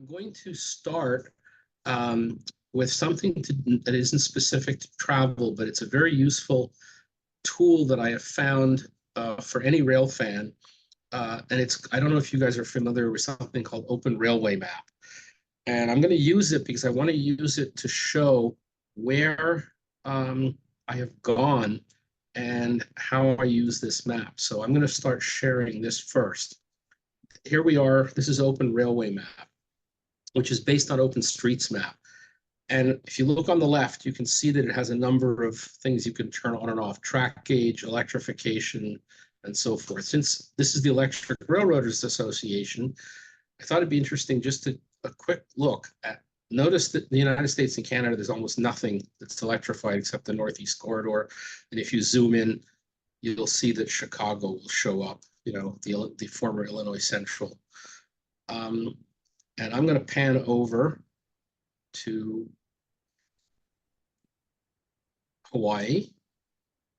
I'm going to start with something that isn't specific to travel, but it's a very useful tool that I have found for any rail fan. And I don't know if you guys are familiar with something called Open Railway Map. And I'm going to use it because I want to use it to show where I have gone and how I use this map. So I'm going to start sharing this first. Here we are. This is Open Railway Map, which is based on OpenStreetMap. And if you look on the left, you can see that it has a number of things you can turn on and off: track gauge, electrification, and so forth. Since this is the Electric Railroaders Association, I thought it'd be interesting just a quick look at, notice that in the United States and Canada, there's almost nothing that's electrified except the Northeast Corridor. And if you zoom in, you'll see that Chicago will show up, the former Illinois Central. And I'm going to pan over to Hawaii.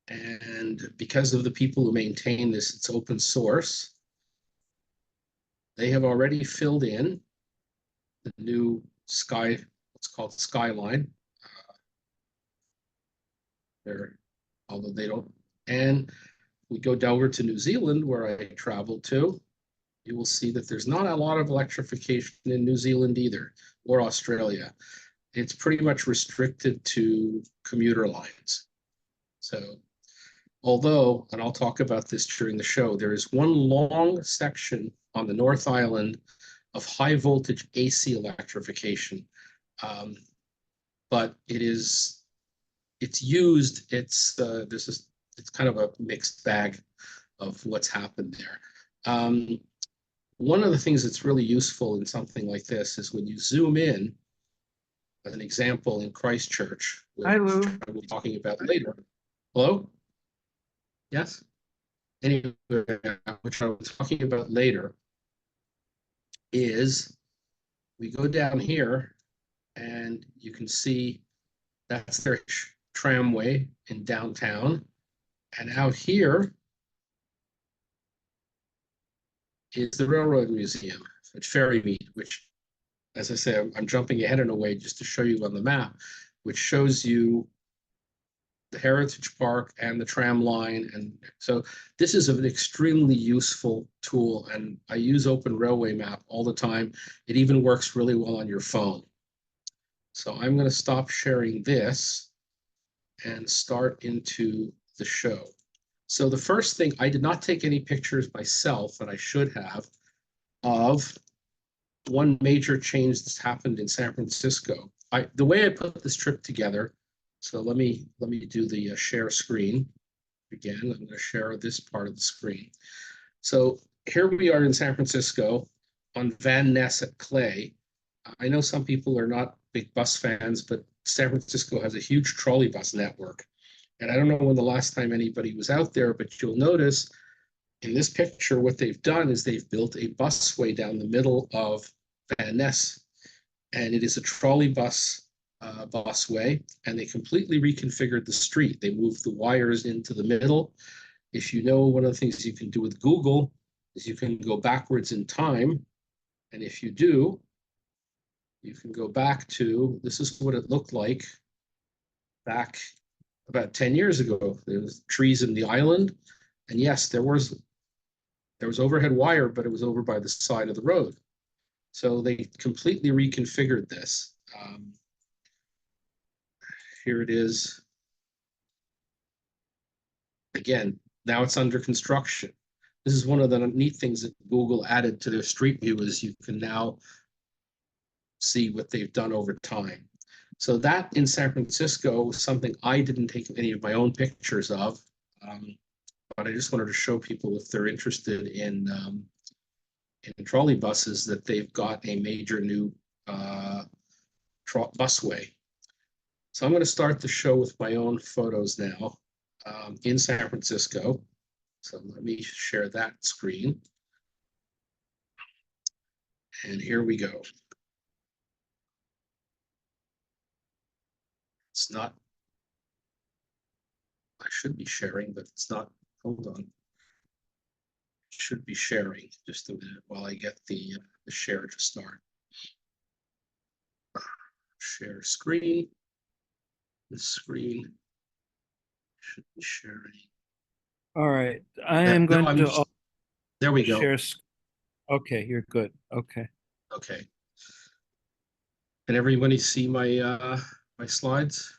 And because of the people who maintain this, it's open source. They have already filled in the new what's called skyline. Although they don't. And we go down to New Zealand, where I traveled to. You will see that there's not a lot of electrification in New Zealand either, or Australia. It's pretty much restricted to commuter lines. So, although, and I'll talk about this during the show, there is one long section on the North Island of high voltage AC electrification. But it's kind of a mixed bag of what's happened there. One of the things that's really useful in something like this is when you zoom in, as an example in Christchurch, which I will be talking about later. Hello? Yes? Anyway, which I was talking about later, is we go down here and you can see that's their tramway in downtown. And out here is the Railroad Museum at Ferrymead, which, as I say, I'm jumping ahead in a way just to show you on the map, which shows you the Heritage Park and the tram line. And so this is an extremely useful tool, and I use Open Railway Map all the time. It even works really well on your phone. So I'm going to stop sharing this and start into the show. So the first thing, I did not take any pictures myself, and I should have, of one major change that's happened in San Francisco. The way I put this trip together, so let me do the share screen again. I'm going to share this part of the screen. So here we are in San Francisco on Van Ness at Clay. I know some people are not big bus fans, but San Francisco has a huge trolley bus network. And I don't know when the last time anybody was out there, but you'll notice in this picture, what they've done is they've built a busway down the middle of Van Ness. And it is a trolley bus busway, and they completely reconfigured the street. They moved the wires into the middle. If you know, one of the things you can do with Google is you can go backwards in time. And if you do, you can go back to, this is what it looked like back about 10 years ago. There was trees in the island. And yes, there was overhead wire, but it was over by the side of the road. So they completely reconfigured this. Here it is. Again, now it's under construction. This is one of the neat things that Google added to their Street View, is you can now see what they've done over time. So that in San Francisco was something I didn't take any of my own pictures of, but I just wanted to show people, if they're interested in trolley buses, that they've got a major new busway. So I'm going to start the show with my own photos now in San Francisco. So let me share that screen. And here we go. It's not, I should be sharing, but it's not. Hold on. Should be sharing just a minute while I get the share to start. share screen. This screen should be sharing. All right. I Yeah, am no, going to there we go. share. Okay, you're good. Okay. Okay. Can everybody see my my slides?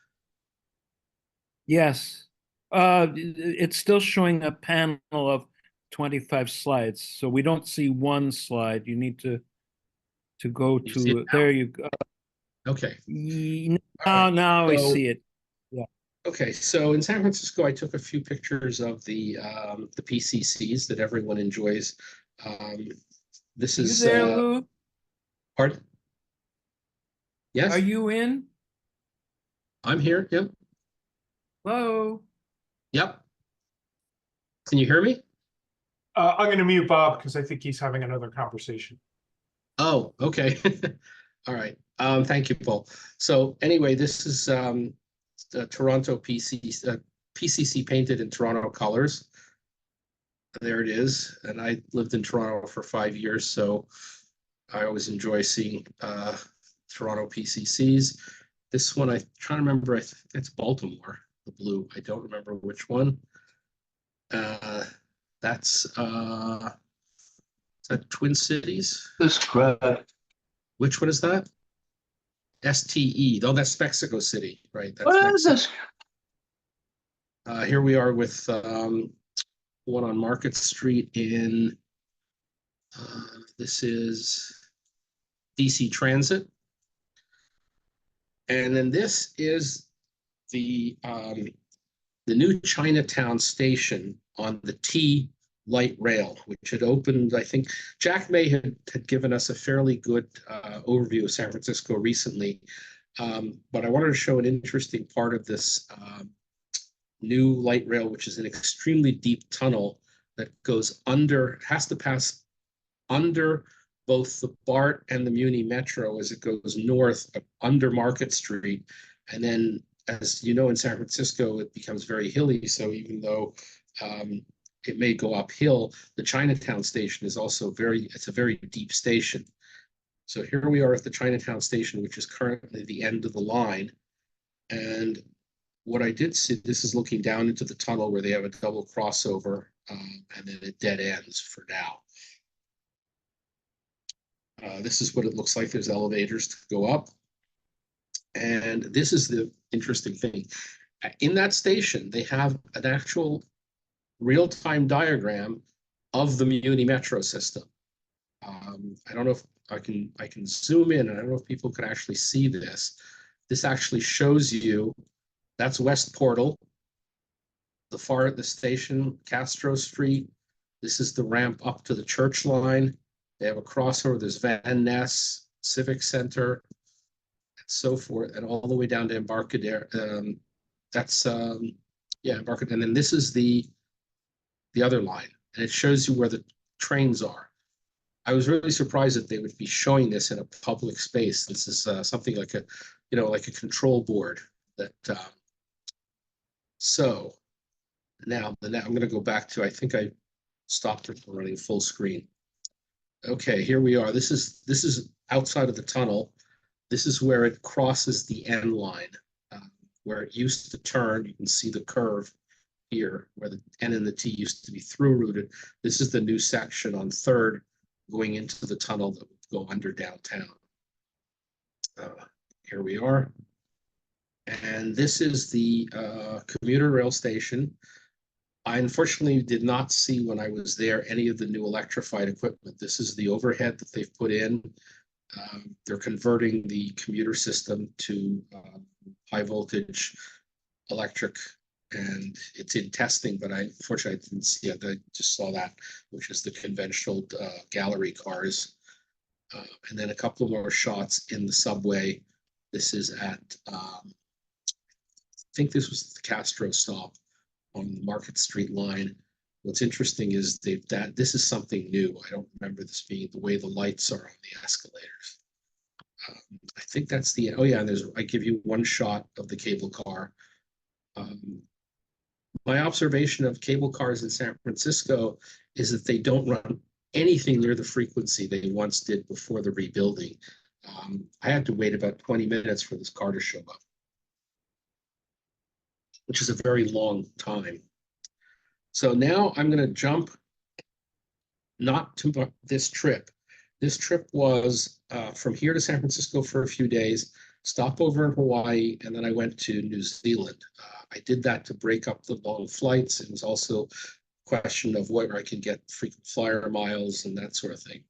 Yes. It's still showing a panel of 25 slides, so we don't see one slide. You need to go You see it to there. You go. now? Okay. All Now, right. now I So see it. Yeah. okay, so in San Francisco, I took a few pictures of the PCCs that everyone enjoys. Um, this Are you is there, Lou? pardon? Are Yes, you in? I'm here. Yep, Hello? yep. Can you hear me? I'm going to mute Bob because I think he's having another conversation. Oh, okay. All right. Thank you, Paul. So anyway, this is the Toronto PCC painted in Toronto colors. There it is. And I lived in Toronto for 5 years, so I always enjoy seeing Toronto PCCs. This one, I'm trying to remember, I think it's Baltimore, the blue. I don't remember which one. That's is that Twin Cities? This crap. Which one is that? STE. Oh, that's Mexico City, right? That's What is Mexico. this? Here we are with one on Market Street in, this is DC Transit. And then this is the new Chinatown station on the T light rail, which had opened, I think Jack May had given us a fairly good overview of San Francisco recently. But I wanted to show an interesting part of this new light rail, which is an extremely deep tunnel that goes under, has to pass under both the BART and the Muni Metro as it goes north under Market Street. And then, as you know, in San Francisco, it becomes very hilly. So even though it may go uphill, the Chinatown station is also it's a very deep station. So here we are at the Chinatown station, which is currently the end of the line. And what I did see, this is looking down into the tunnel where they have a double crossover, and then it dead ends for now. This is what it looks like. There's elevators to go up. And this is the interesting thing. In that station, they have an actual real-time diagram of the Muni Metro system. I don't know if I can zoom in, and I don't know if people can actually see this. This actually shows you, that's West Portal, the station, Castro Street. This is the ramp up to the church line. They have a crossover. There's Van Ness Civic Center, and so forth, and all the way down to Embarcadero. That's Embarcadero. And then this is the other line, and it shows you where the trains are. I was really surprised that they would be showing this in a public space. This is something like like a control board. So now I'm going to go back to, I think I stopped it from running full screen. Okay, here we are. This is outside of the tunnel. This is where it crosses the N line, where it used to turn. You can see the curve here, where the N and the T used to be through routed. This is the new section on 3rd going into the tunnel that would go under downtown. Here we are. And this is the commuter rail station. I unfortunately did not see when I was there any of the new electrified equipment. This is the overhead that they've put in. They're converting the commuter system to high voltage electric, and it's in testing, but unfortunately I didn't see it. I just saw that, which is the conventional gallery cars. And then a couple more shots in the subway. This is at, I think this was the Castro stop on the Market Street line. What's interesting is this is something new. I don't remember this being the way the lights are on the escalators. I think that's oh yeah, and I give you one shot of the cable car. My observation of cable cars in San Francisco is that they don't run anything near the frequency they once did before the rebuilding. I had to wait about 20 minutes for this car to show up, which is a very long time. So now I'm going to jump not to this trip. This trip was from here to San Francisco for a few days, stopover in Hawaii, and then I went to New Zealand. I did that to break up the long flights. It was also a question of where I could get frequent flyer miles and that sort of thing.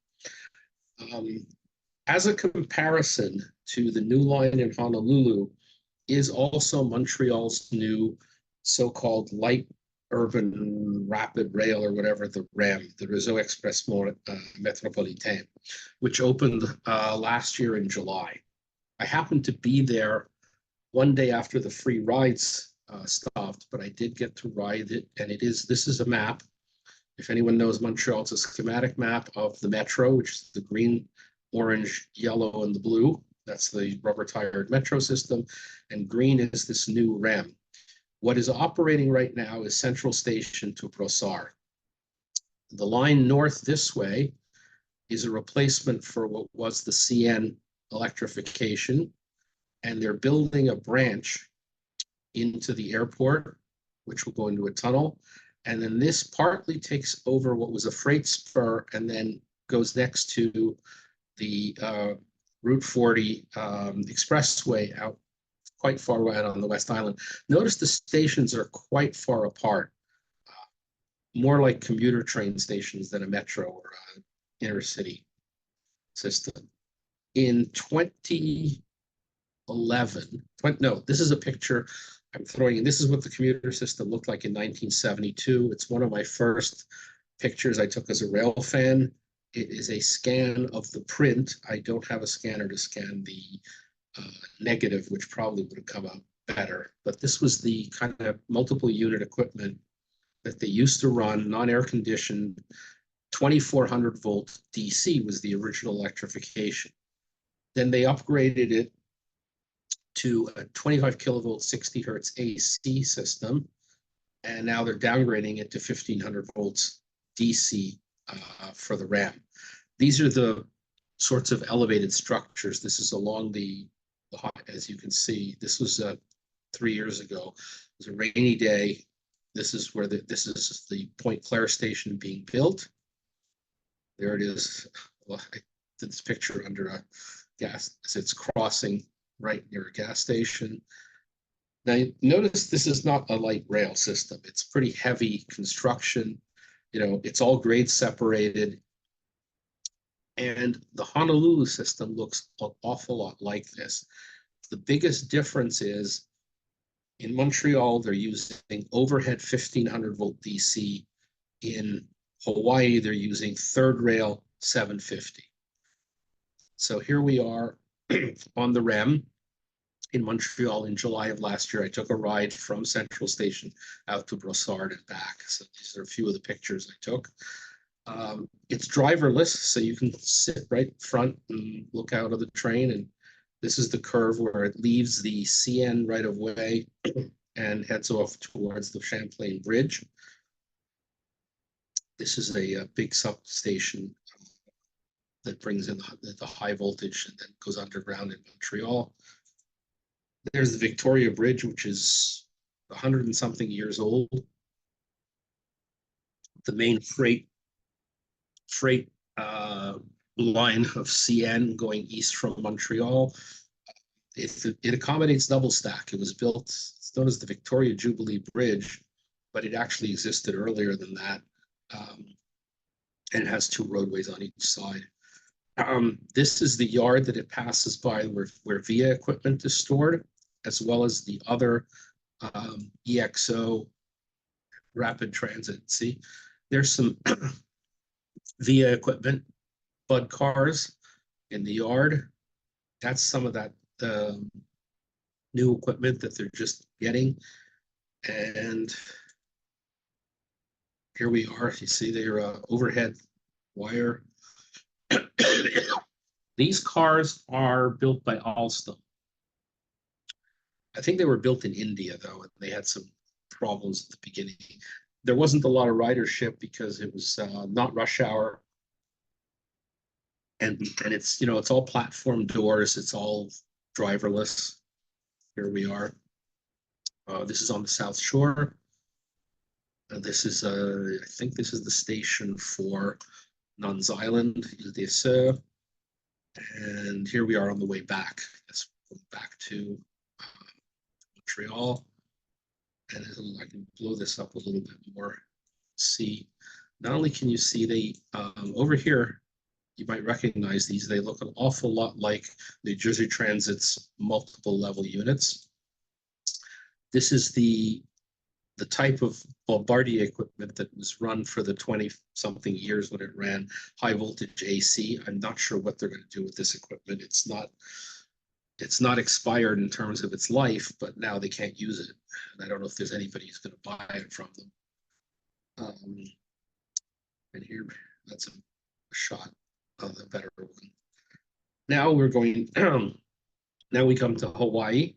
As a comparison to the new line in Honolulu is also Montreal's new so-called light urban rapid rail, or whatever, the REM, the Réseau Express Métropolitain, which opened last year in July. I happened to be there one day after the free rides stopped, but I did get to ride it, and this is a map. If anyone knows Montreal, it's a schematic map of the metro, which is the green, orange, yellow, and the blue. That's the rubber-tired metro system, and green is this new REM. What is operating right now is Central Station to Brossard. The line north this way is a replacement for what was the CN electrification, and they're building a branch into the airport, which will go into a tunnel. And then this partly takes over what was a freight spur and then goes next to the Route 40 expressway out quite far away on the West Island. Notice the stations are quite far apart, more like commuter train stations than a metro or an intercity system. In 2011, this is a picture I'm throwing in. This is what the commuter system looked like in 1972. It's one of my first pictures I took as a rail fan. It is a scan of the print. I don't have a scanner to scan the negative, which probably would have come out better. But this was the kind of multiple unit equipment that they used to run, non-air conditioned, 2400 volt DC was the original electrification. Then they upgraded it to a 25 kilovolt, 60 hertz AC system. And now they're downgrading it to 1500 volts DC for the RAM. These are the sorts of elevated structures. This is along the as you can see, this was 3 years ago. It was a rainy day. This is where this is the Point Claire station being built. There it is. Well, I did this picture under a gas, as it's crossing right near a gas station. Now, notice this is not a light rail system. It's pretty heavy construction. You know, it's all grade separated. And the Honolulu system looks an awful lot like this. The biggest difference is in Montreal, they're using overhead 1500 volt DC. In Hawaii, they're using third rail 750. So here we are on the REM in Montreal in July of last year. I took a ride from Central Station out to Brossard and back. So these are a few of the pictures I took. It's driverless, so you can sit right front and look out of the train. And this is the curve where it leaves the CN right of way and heads off towards the Champlain Bridge. This is a big substation that brings in the high voltage and then goes underground in Montreal. There's the Victoria Bridge, which is 100 and something years old. The main freight line of CN going east from Montreal. It accommodates double stack. It was built, it's known as the Victoria Jubilee Bridge, but it actually existed earlier than that. And it has 2 roadways on each side. This is the yard that it passes by where VIA equipment is stored, as well as the other EXO rapid transit. See, there's some VIA equipment, Bud cars in the yard. That's some of that new equipment that they're just getting. And here we are. You see their overhead wire. These cars are built by Alstom. I think they were built in India, though, and they had some problems at the beginning. There wasn't a lot of ridership because it was not rush hour. And it's, you know, it's all platform doors, it's all driverless. Here we are. This is on the South Shore. This is I think this is the station for Nuns Island, Ile des Sœurs. And here we are on the way back. Let's go back to Montreal. And I can blow this up a little bit more. See, not only can you see they over here, you might recognize these. They look an awful lot like New Jersey Transit's multiple level units. This is the type of Bombardier equipment that was run for the 20-something years when it ran high voltage AC. I'm not sure what they're going to do with this equipment. It's not expired in terms of its life, but now they can't use it. And I don't know if there's anybody who's going to buy it from them. And here, that's a shot of the better one. Now we're going, now we come to Hawaii.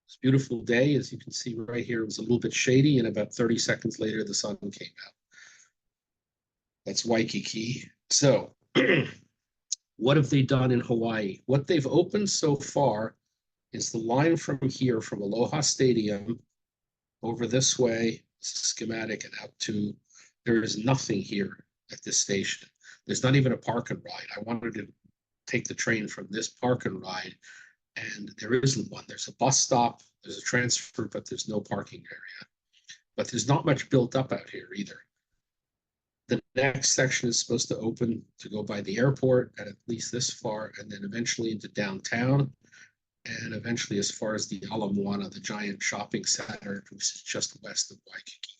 It's a beautiful day. As you can see right here, it was a little bit shady, and about 30 seconds later, the sun came out. That's Waikiki. So what have they done in Hawaii? What they've opened so far is the line from here, from Aloha Stadium, over this way, schematic, and out to, there is nothing here at this station. There's not even a park and ride. I wanted to take the train from this park and ride, and there isn't one. There's a bus stop, there's a transfer, but there's no parking area. But there's not much built up out here either. The next section is supposed to open to go by the airport, and at least this far, and then eventually into downtown, and eventually as far as the Ala Moana, the giant shopping center, which is just west of Waikiki.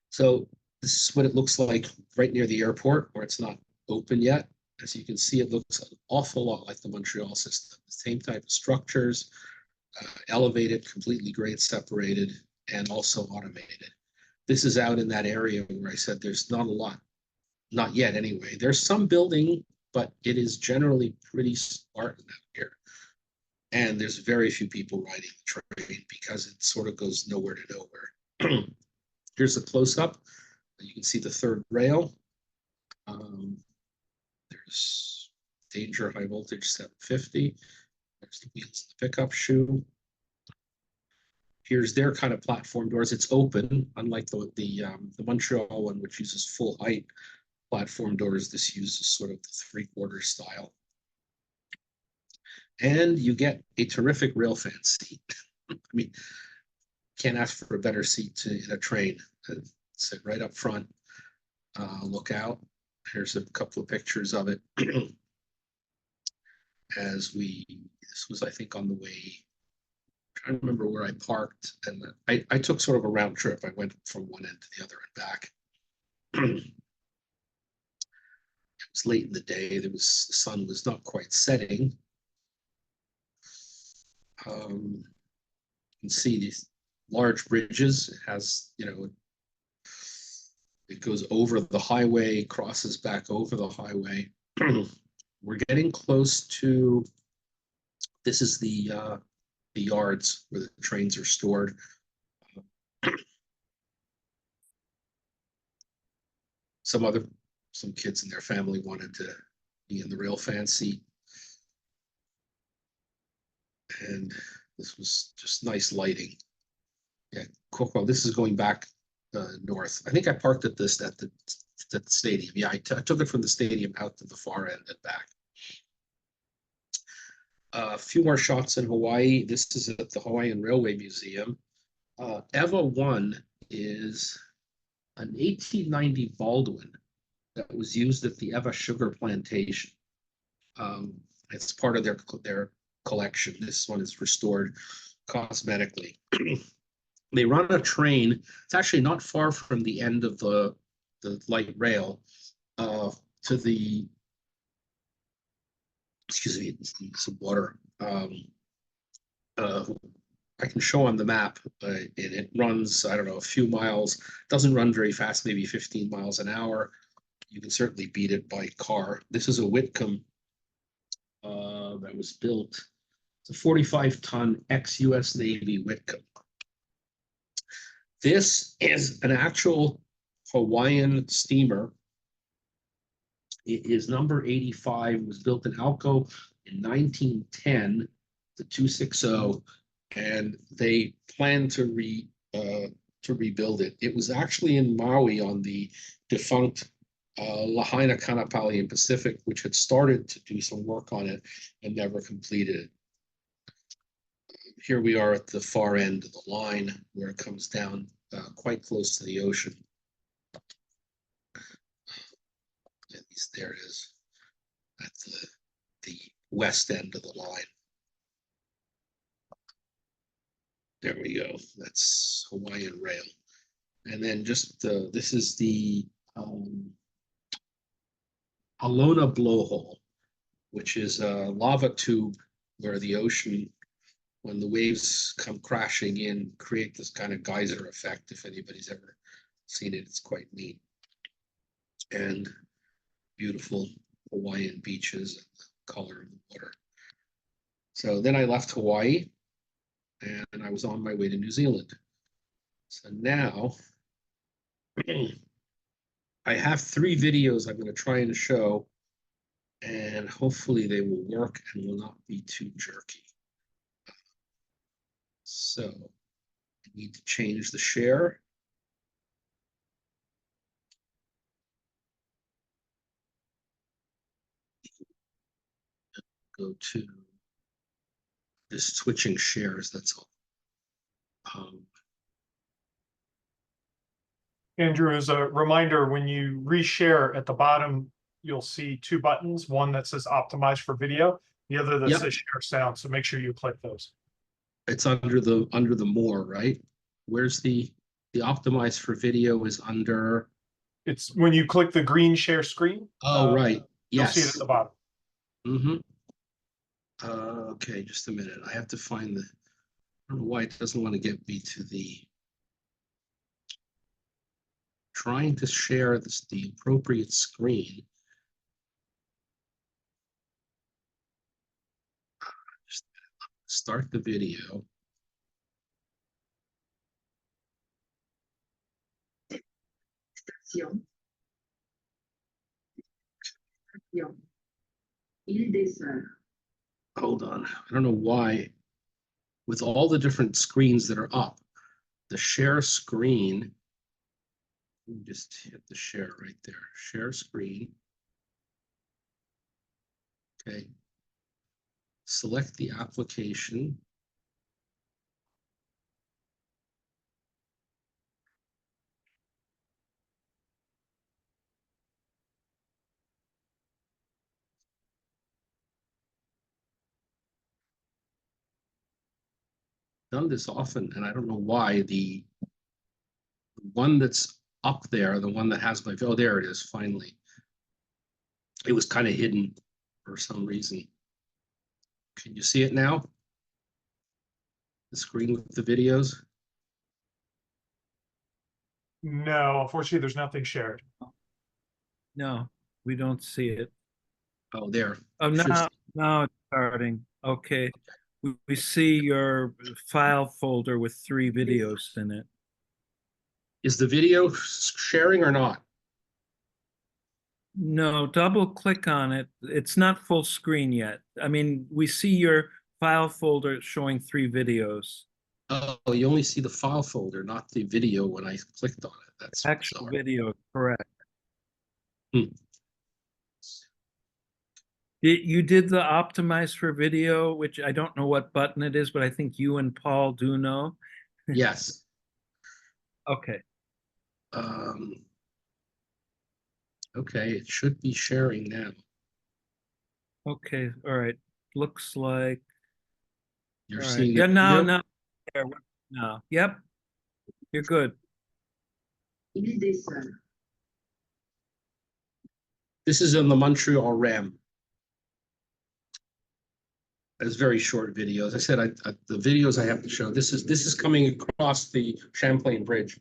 So this is what it looks like right near the airport, where it's not open yet. As you can see, it looks an awful lot like the Montreal system. The same type of structures, elevated, completely grade separated, and also automated. This is out in that area where I said there's not a lot, not yet anyway. There's some building, but it is generally pretty spartan out here. And there's very few people riding the train because it sort of goes nowhere to nowhere. Here's a close-up. You can see the third rail. There's danger, high voltage 750. There's the wheels of the pickup shoe. Here's their kind of platform doors. It's open, unlike the Montreal one, which uses full height platform doors. This uses sort of the 3/4 style. And you get a terrific rail fan seat. I mean, can't ask for a better seat in a train. Sit right up front, look out. Here's a couple of pictures of it. This was, I think, on the way, I'm trying to remember where I parked, and I took sort of a round trip. I went from one end to the other and back. It was late in the day. The sun was not quite setting. You can see these large bridges. It has, you know, it goes over the highway, crosses back over the highway. We're getting close to, this is the yards where the trains are stored. Some kids and their family wanted to be in the rail fan seat. And this was just nice lighting. Yeah, cool. This is going back north. I think I parked at the stadium. Yeah, I took it from the stadium out to the far end and back. A few more shots in Hawaii. This is at the Hawaiian Railway Museum. EVA 1 is an 1890 Baldwin that was used at the EVA sugar plantation. It's part of their collection. This one is restored cosmetically. They run a train. It's actually not far from the end of the light rail to the, excuse me, some water. I can show on the map, and it runs, I don't know, a few miles. It doesn't run very fast, maybe 15 miles an hour. You can certainly beat it by car. This is a Whitcomb that was built. It's a 45-ton ex-US Navy Whitcomb. This is an actual Hawaiian steamer. It is number 85, was built in Alco in 1910, the 260, and they plan to rebuild it. It was actually in Maui on the defunct Lahaina Kanapali and Pacific, which had started to do some work on it and never completed it. Here we are at the far end of the line where it comes down quite close to the ocean. At least there it is at the west end of the line. There we go. That's Hawaiian Rail. And then just this is the Alona blowhole, which is a lava tube where the ocean, when the waves come crashing in, create this kind of geyser effect. If anybody's ever seen it, it's quite neat. And beautiful Hawaiian beaches and the color of the water. So then I left Hawaii and I was on my way to New Zealand. So now I have 3 videos I'm going to try and show, and hopefully they will work and will not be too jerky. So I need to change the share. Go to this switching shares, that's all. Andrew, as a reminder, when you reshare at the bottom, you'll see 2 buttons, one that says optimize for video, the other that Yep. says share sound. So make sure you click those. It's under the more, right? Where's the optimize for video is under? It's when you click the green share screen. Oh, right. You'll see it at Yes. the bottom. Mm-hmm. Okay, just a minute. I have to find I don't know why it doesn't want to get me to trying to share the appropriate screen. Just start the video. Hold on. I don't know why, with all the different screens that are up, the share screen, just hit the share right there. Share screen. Okay. Select the application. Done this often, and I don't know why. The one that's up there, the one that has my, oh, there it is, finally. It was kind of hidden for some reason. Can you see it now? The screen with the videos? No, unfortunately, there's nothing shared. No, we don't see it. Oh, there. Oh, Should- now it's starting. Okay. We see your file folder with 3 videos in it. Is the video sharing or not? No, double click on it. It's not full screen yet. I mean, we see your file folder showing 3 videos. Oh, you only see the file folder, not the video when I clicked on it. That's Actual bizarre. video, correct. Hmm. You did the optimize for video, which I don't know what button it is, but I think you and Paul do know. Yes. Okay. Okay, it should be sharing now. Okay. All right. Looks like. You're All right. seeing Yeah, it. no, no. There. No. Yep. You're good. This is in the Montreal Ram. It's very short video. As I said, the videos I have to show. This is coming across the Champlain Bridge.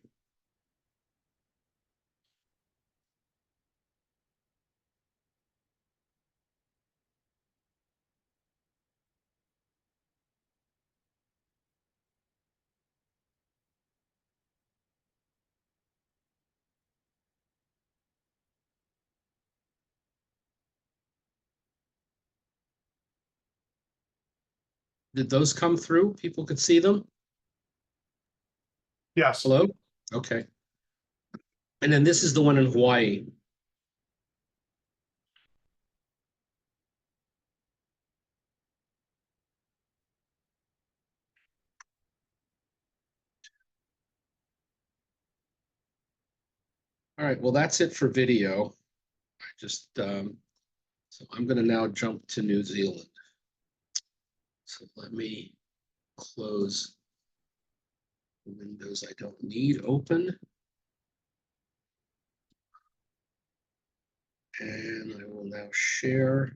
Did those come through? People could see them? Yes. Hello? Okay. And then this is the one in Hawaii. All right, well, that's it for video. I just, so I'm gonna now jump to New Zealand. So let me close the windows I don't need open. And I will now share.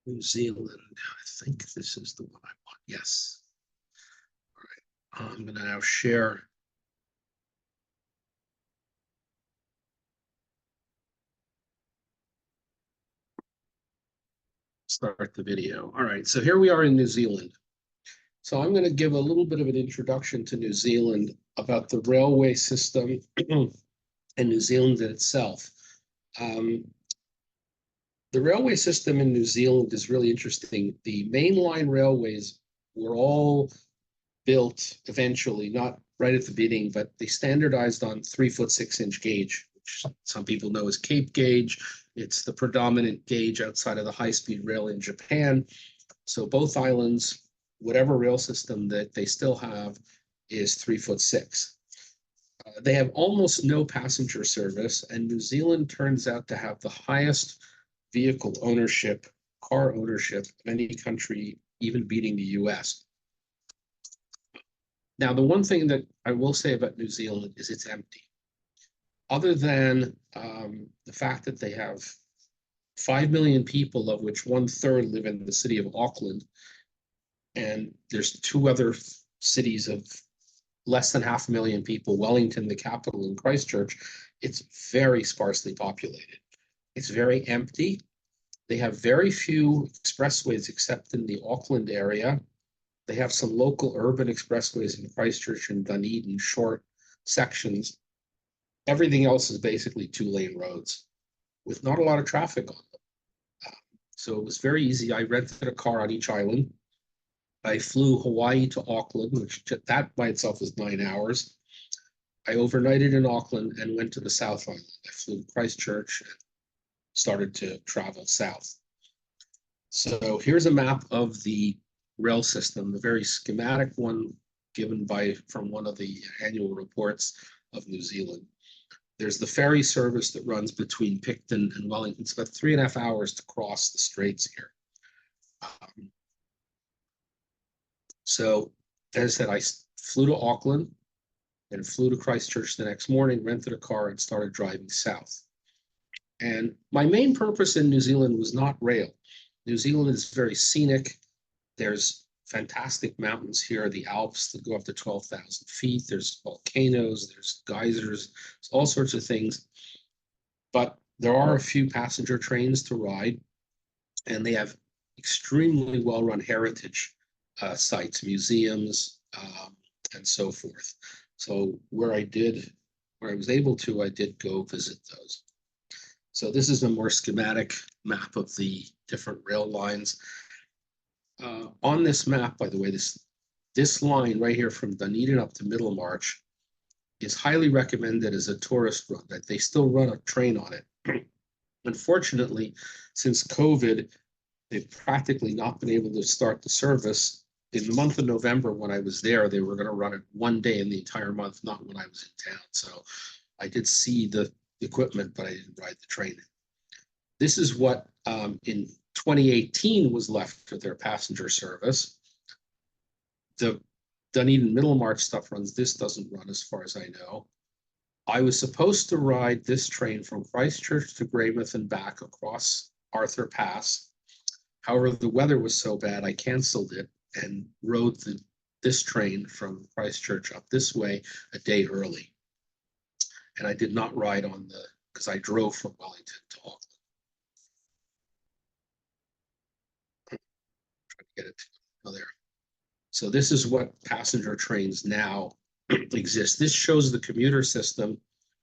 New Zealand, I think this is the one I want, yes. All right, I'm gonna now share. Start the video. All right, so here we are in New Zealand. So I'm going to give a little bit of an introduction to New Zealand about the railway system and New Zealand itself. The railway system in New Zealand is really interesting. The mainline railways were all built eventually, not right at the beginning, but they standardized on 3-foot 6-inch gauge, which some people know as Cape gauge. It's the predominant gauge outside of the high-speed rail in Japan. So both islands, whatever rail system that they still have, is 3-foot 6. They have almost no passenger service, and New Zealand turns out to have the highest vehicle ownership, car ownership of any country, even beating the US. Now, the one thing that I will say about New Zealand is it's empty. Other than the fact that they have 5 million people, of which 1/3 live in the city of Auckland, and there's 2 other cities of less than 500,000 people, Wellington, the capital, and Christchurch, it's very sparsely populated. It's very empty. They have very few expressways except in the Auckland area. They have some local urban expressways in Christchurch and Dunedin, short sections. Everything else is basically 2-lane roads with not a lot of traffic on them. So it was very easy. I rented a car on each island. I flew Hawaii to Auckland, which that by itself was 9 hours. I overnighted in Auckland and went to the South Island. I flew to Christchurch and started to travel south. So here's a map of the rail system, the very schematic one given from one of the annual reports of New Zealand. There's the ferry service that runs between Picton and Wellington. It's about 3.5 hours to cross the straits here. So as I said, I flew to Auckland and flew to Christchurch the next morning, rented a car, and started driving south. And my main purpose in New Zealand was not rail. New Zealand is very scenic. There's fantastic mountains here, the Alps that go up to 12,000 feet. There's volcanoes, there's geysers, there's all sorts of things. But there are a few passenger trains to ride, and they have extremely well-run heritage sites, museums, and so forth. So where I was able to, I did go visit those. So this is a more schematic map of the different rail lines. On this map, by the way, this line right here from Dunedin up to Middlemarch is highly recommended as a tourist run. That they still run a train on it. Unfortunately, since COVID, they've practically not been able to start the service. In the month of November, when I was there, they were going to run it one day in the entire month, not when I was in town. So I did see the equipment, but I didn't ride the train. This is what in 2018 was left of their passenger service. The Dunedin Middlemarch stuff runs. This doesn't run as far as I know. I was supposed to ride this train from Christchurch to Greymouth and back across Arthur Pass. However, the weather was so bad, I canceled it and rode this train from Christchurch up this way a day early. And I did not ride because I drove from Wellington to Auckland. Trying to get it there. So this is what passenger trains now exist. This shows the commuter system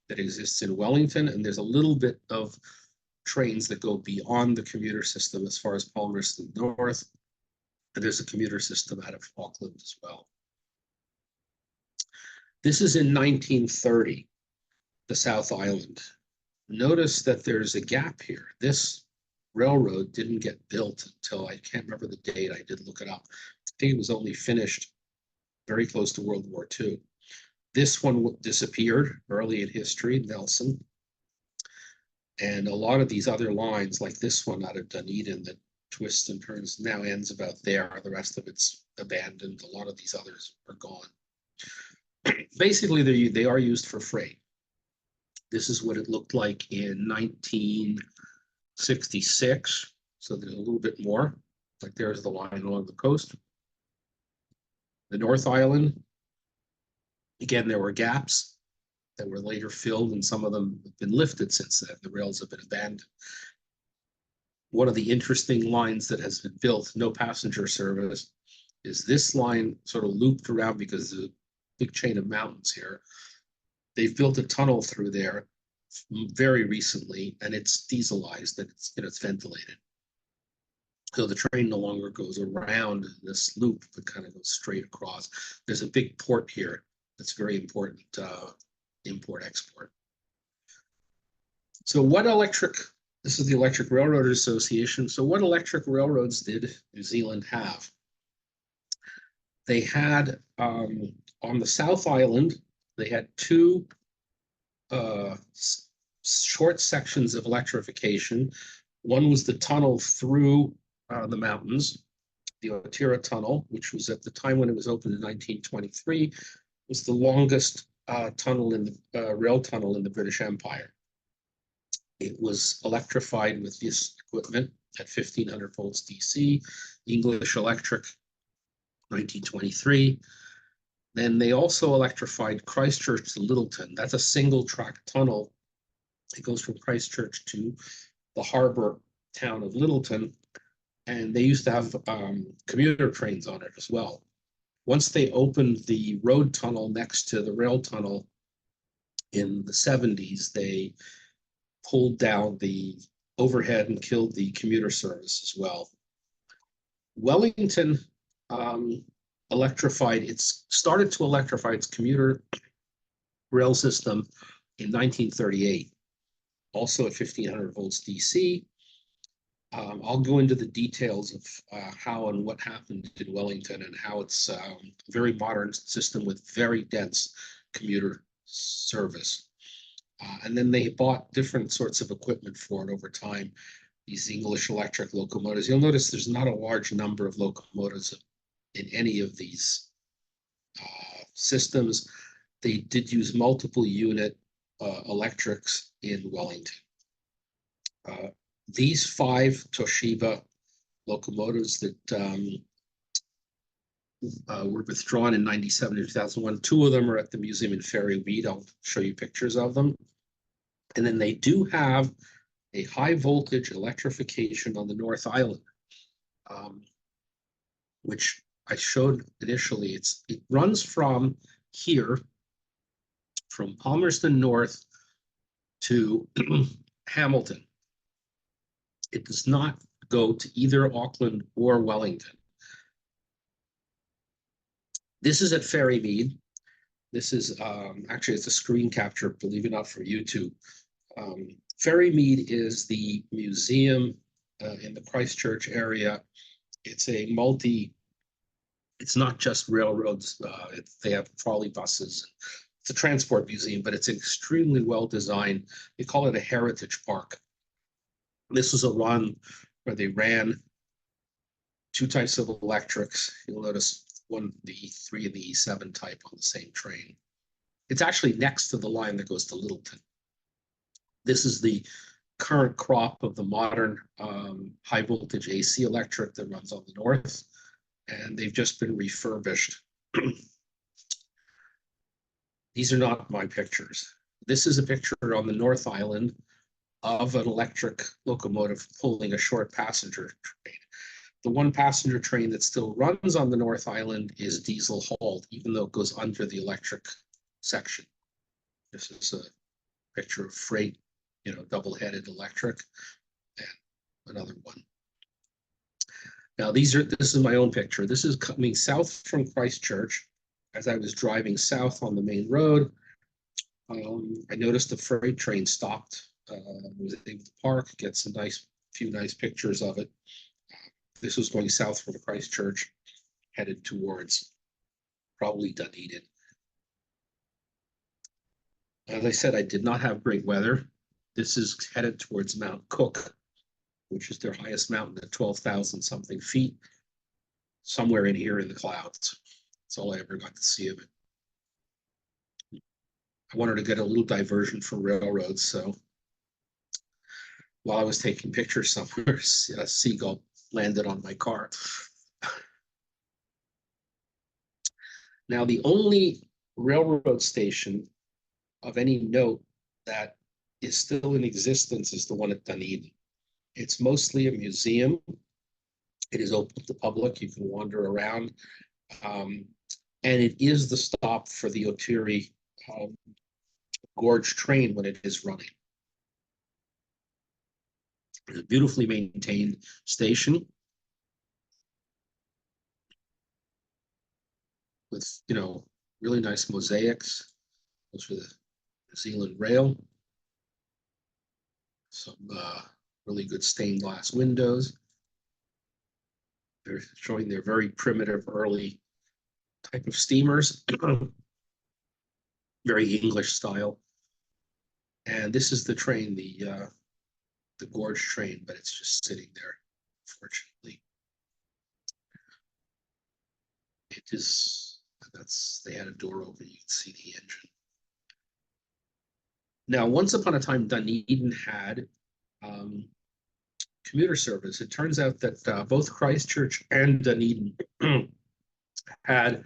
that exists in Wellington, and there's a little bit of trains that go beyond the commuter system as far as Palmerston North. And there's a commuter system out of Auckland as well. This is in 1930, the South Island. Notice that there's a gap here. This railroad didn't get built until, I can't remember the date, I did look it up. I think it was only finished very close to World War II. This one disappeared early in history, Nelson. And a lot of these other lines, like this one out of Dunedin that twists and turns, now ends about there. The rest of it's abandoned. A lot of these others are gone. Basically, they are used for freight. This is what it looked like in 1966. So there's a little bit more. Like there's the line along the coast. The North Island, again, there were gaps that were later filled, and some of them have been lifted since then. The rails have been abandoned. One of the interesting lines that has been built, no passenger service, is this line sort of looped around because there's a big chain of mountains here. They've built a tunnel through there very recently, and it's dieselized, and it's ventilated. So the train no longer goes around this loop, but kind of goes straight across. There's a big port here that's very important, import-export. So this is the Electric Railroad Association. So what electric railroads did New Zealand have? They had, on the South Island, they had two short sections of electrification. One was the tunnel through the mountains, the Otira Tunnel, which was at the time when it was opened in 1923, was the longest tunnel in the rail tunnel in the British Empire. It was electrified with this equipment at 1500 volts DC, English Electric, 1923. Then they also electrified Christchurch to Littleton. That's a single track tunnel. It goes from Christchurch to the harbor town of Littleton. And they used to have commuter trains on it as well. Once they opened the road tunnel next to the rail tunnel in the 70s, they pulled down the overhead and killed the commuter service as well. Wellington started to electrify its commuter rail system in 1938, also at 1500 volts DC. I'll go into the details of how and what happened in Wellington and how it's a very modern system with very dense commuter service. And then they bought different sorts of equipment for it over time, these English Electric locomotives. You'll notice there's not a large number of locomotives in any of these systems. They did use multiple unit electrics in Wellington. These 5 Toshiba locomotives that were withdrawn in 97 and 2001, 2 of them are at the museum in Ferry Weed. I'll show you pictures of them. And then they do have a high voltage electrification on the North Island, which I showed initially. It runs from here, from Palmerston North to Hamilton. It does not go to either Auckland or Wellington. This is at Ferrymead. This is actually, it's a screen capture, believe it or not, for YouTube. Ferrymead is the museum in the Christchurch area. It's it's not just railroads. They have trolley buses. It's a transport museum, but it's extremely well designed. They call it a heritage park. This was a run where they ran 2 types of electrics. You'll notice the E3 and the E7 type on the same train. It's actually next to the line that goes to Littleton. This is the current crop of the modern high voltage AC electric that runs on the north, and they've just been refurbished. These are not my pictures. This is a picture on the North Island of an electric locomotive pulling a short passenger train. The one passenger train that still runs on the North Island is diesel hauled, even though it goes under the electric section. This is a picture of freight, double-headed electric. Now this is my own picture. This is coming south from Christchurch. As I was driving south on the main road, I noticed a freight train stopped. Was able to park, get some few nice pictures of it. This was going south from Christchurch, headed towards probably Dunedin. As I said, I did not have great weather. This is headed towards Mount Cook, which is their highest mountain at 12,000 something feet, somewhere in here in the clouds. That's all I ever got to see of it. I wanted to get a little diversion from railroads, so while I was taking pictures somewhere, a seagull landed on my car. Now, the only railroad station of any note that is still in existence is the one at Dunedin. It's mostly a museum. It is open to the public. You can wander around. And it is the stop for the Otiri Gorge train when it is running. It's a beautifully maintained station with, really nice mosaics. Those for the New Zealand Rail. Some really good stained glass windows. They're showing their very primitive early type of steamers, very English style. And this is the train, the Gorge train, but it's just sitting there, unfortunately. It is, they had a door open, you can see the engine. Now, once upon a time, Dunedin had commuter service. It turns out that both Christchurch and Dunedin had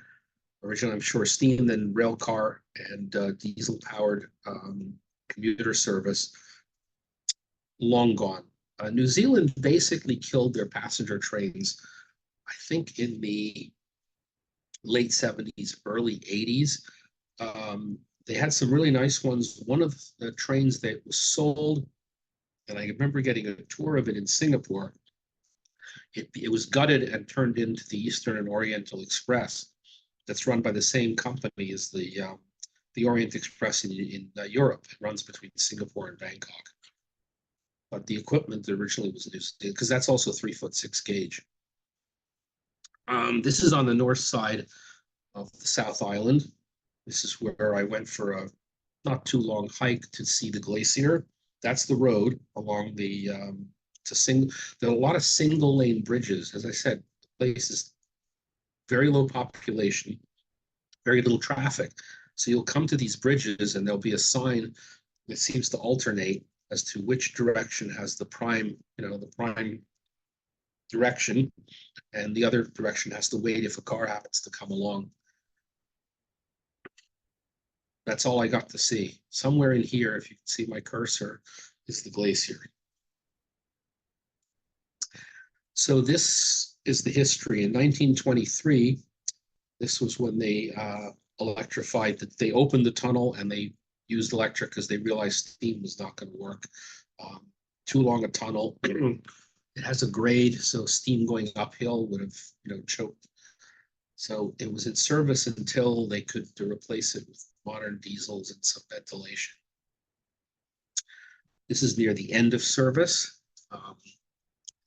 originally, I'm sure, steam, then rail car and diesel-powered commuter service. Long gone. New Zealand basically killed their passenger trains, I think, in the late 70s, early 80s. They had some really nice ones. One of the trains that was sold, and I remember getting a tour of it in Singapore, it was gutted and turned into the Eastern and Oriental Express that's run by the same company as the Orient Express in Europe. It runs between Singapore and Bangkok. But the equipment originally was New Zealand, because that's also 3'6" gauge. This is on the north side of the South Island. This is where I went for a not too long hike to see the glacier. That's the road along the there are a lot of single lane bridges. As I said, the place is very low population, very little traffic. So you'll come to these bridges and there'll be a sign that seems to alternate as to which direction has the prime, the prime direction, and the other direction has to wait if a car happens to come along. That's all I got to see. Somewhere in here, if you can see my cursor, is the glacier. So this is the history. In 1923, this was when they electrified, they opened the tunnel and they used electric because they realized steam was not going to work. Too long a tunnel. It has a grade, so steam going uphill would have, choked. So it was in service until they could replace it with modern diesels and some ventilation. This is near the end of service.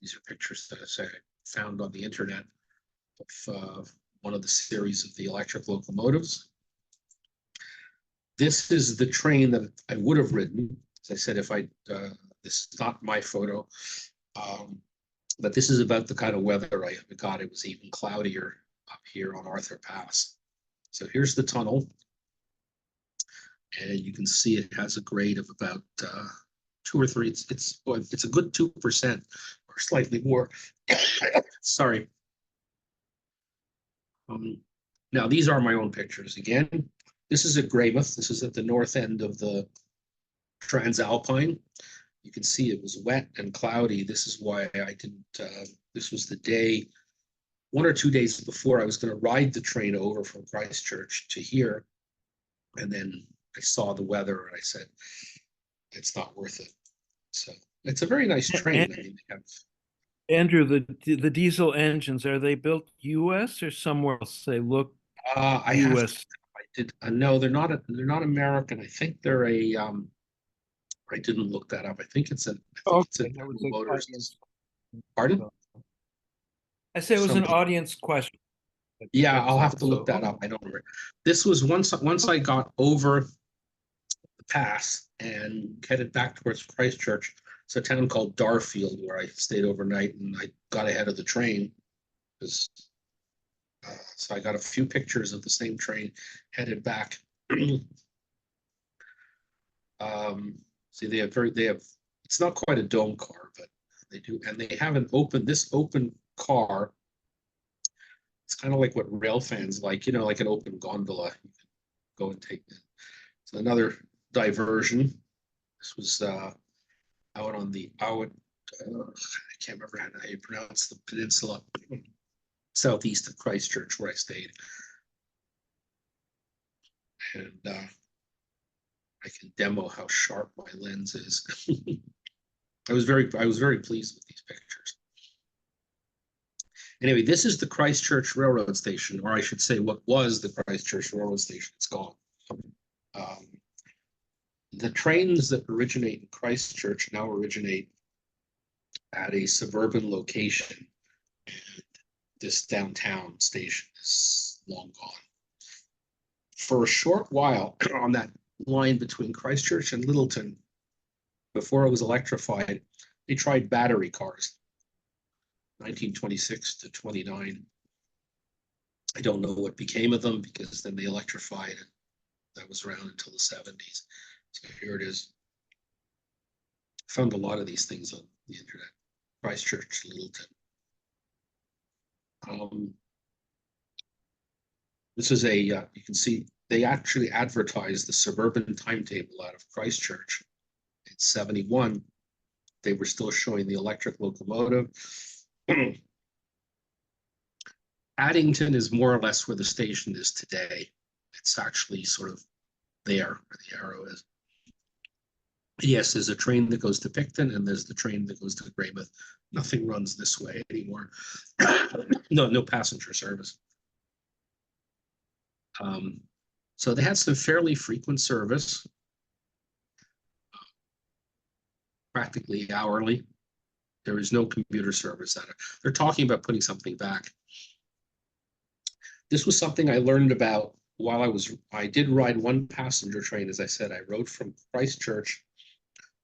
These are pictures that I found on the internet of one of the series of the electric locomotives. This is the train that I would have ridden. As I said, this is not my photo, but this is about the kind of weather I got. It was even cloudier up here on Arthur Pass. So here's the tunnel. And you can see it has a grade of about 2 or 3. It's a good 2% or slightly more. Sorry. Now these are my own pictures. Again, this is at Greymouth. This is at the north end of the Transalpine. You can see it was wet and cloudy. This is why I didn't. This was the day, 1 or 2 days before I was going to ride the train over from Christchurch to here, and then I saw the weather and I said, it's not worth it. So it's a very nice train. I mean, they have Andrew, the diesel engines, are they built US or somewhere else? They look I have, US. I did, no, they're not American. I think they're I didn't look that up. I think it's Okay, a that was General an Motors. audience. Pardon? I say it was an Something. audience question. Yeah, That's I'll have all. to look that up. I don't remember. This was once I got over the pass and headed back towards Christchurch. It's a town called Darfield where I stayed overnight, and I got ahead of the train because so I got a few pictures of the same train headed back. See, they have it's not quite a dome car, but they do, and they have this open car. It's kind of like what rail fans like, like an open gondola. You can go and take it. So another diversion. This was out on the I can't remember how you pronounce the peninsula southeast of Christchurch where I stayed. And I can demo how sharp my lens is. I was very pleased with these pictures. Anyway, this is the Christchurch Railroad Station, or I should say what was the Christchurch Railroad Station. It's gone. The trains that originate in Christchurch now originate at a suburban location. And this downtown station is long gone. For a short while on that line between Christchurch and Littleton, before it was electrified, they tried battery cars, 1926 to 29. I don't know what became of them because then they electrified, and that was around until the 70s. So here it is. I found a lot of these things on the internet. Christchurch, Littleton. This is you can see they actually advertised the suburban timetable out of Christchurch. In 71, they were still showing the electric locomotive. Addington is more or less where the station is today. It's actually sort of there where the arrow is. Yes, there's a train that goes to Picton, and there's the train that goes to Greymouth. Nothing runs this way anymore. No passenger service. So they had some fairly frequent service, practically hourly. There is no commuter service at it. They're talking about putting something back. This was something I learned about while I did ride one passenger train. As I said, I rode from Christchurch,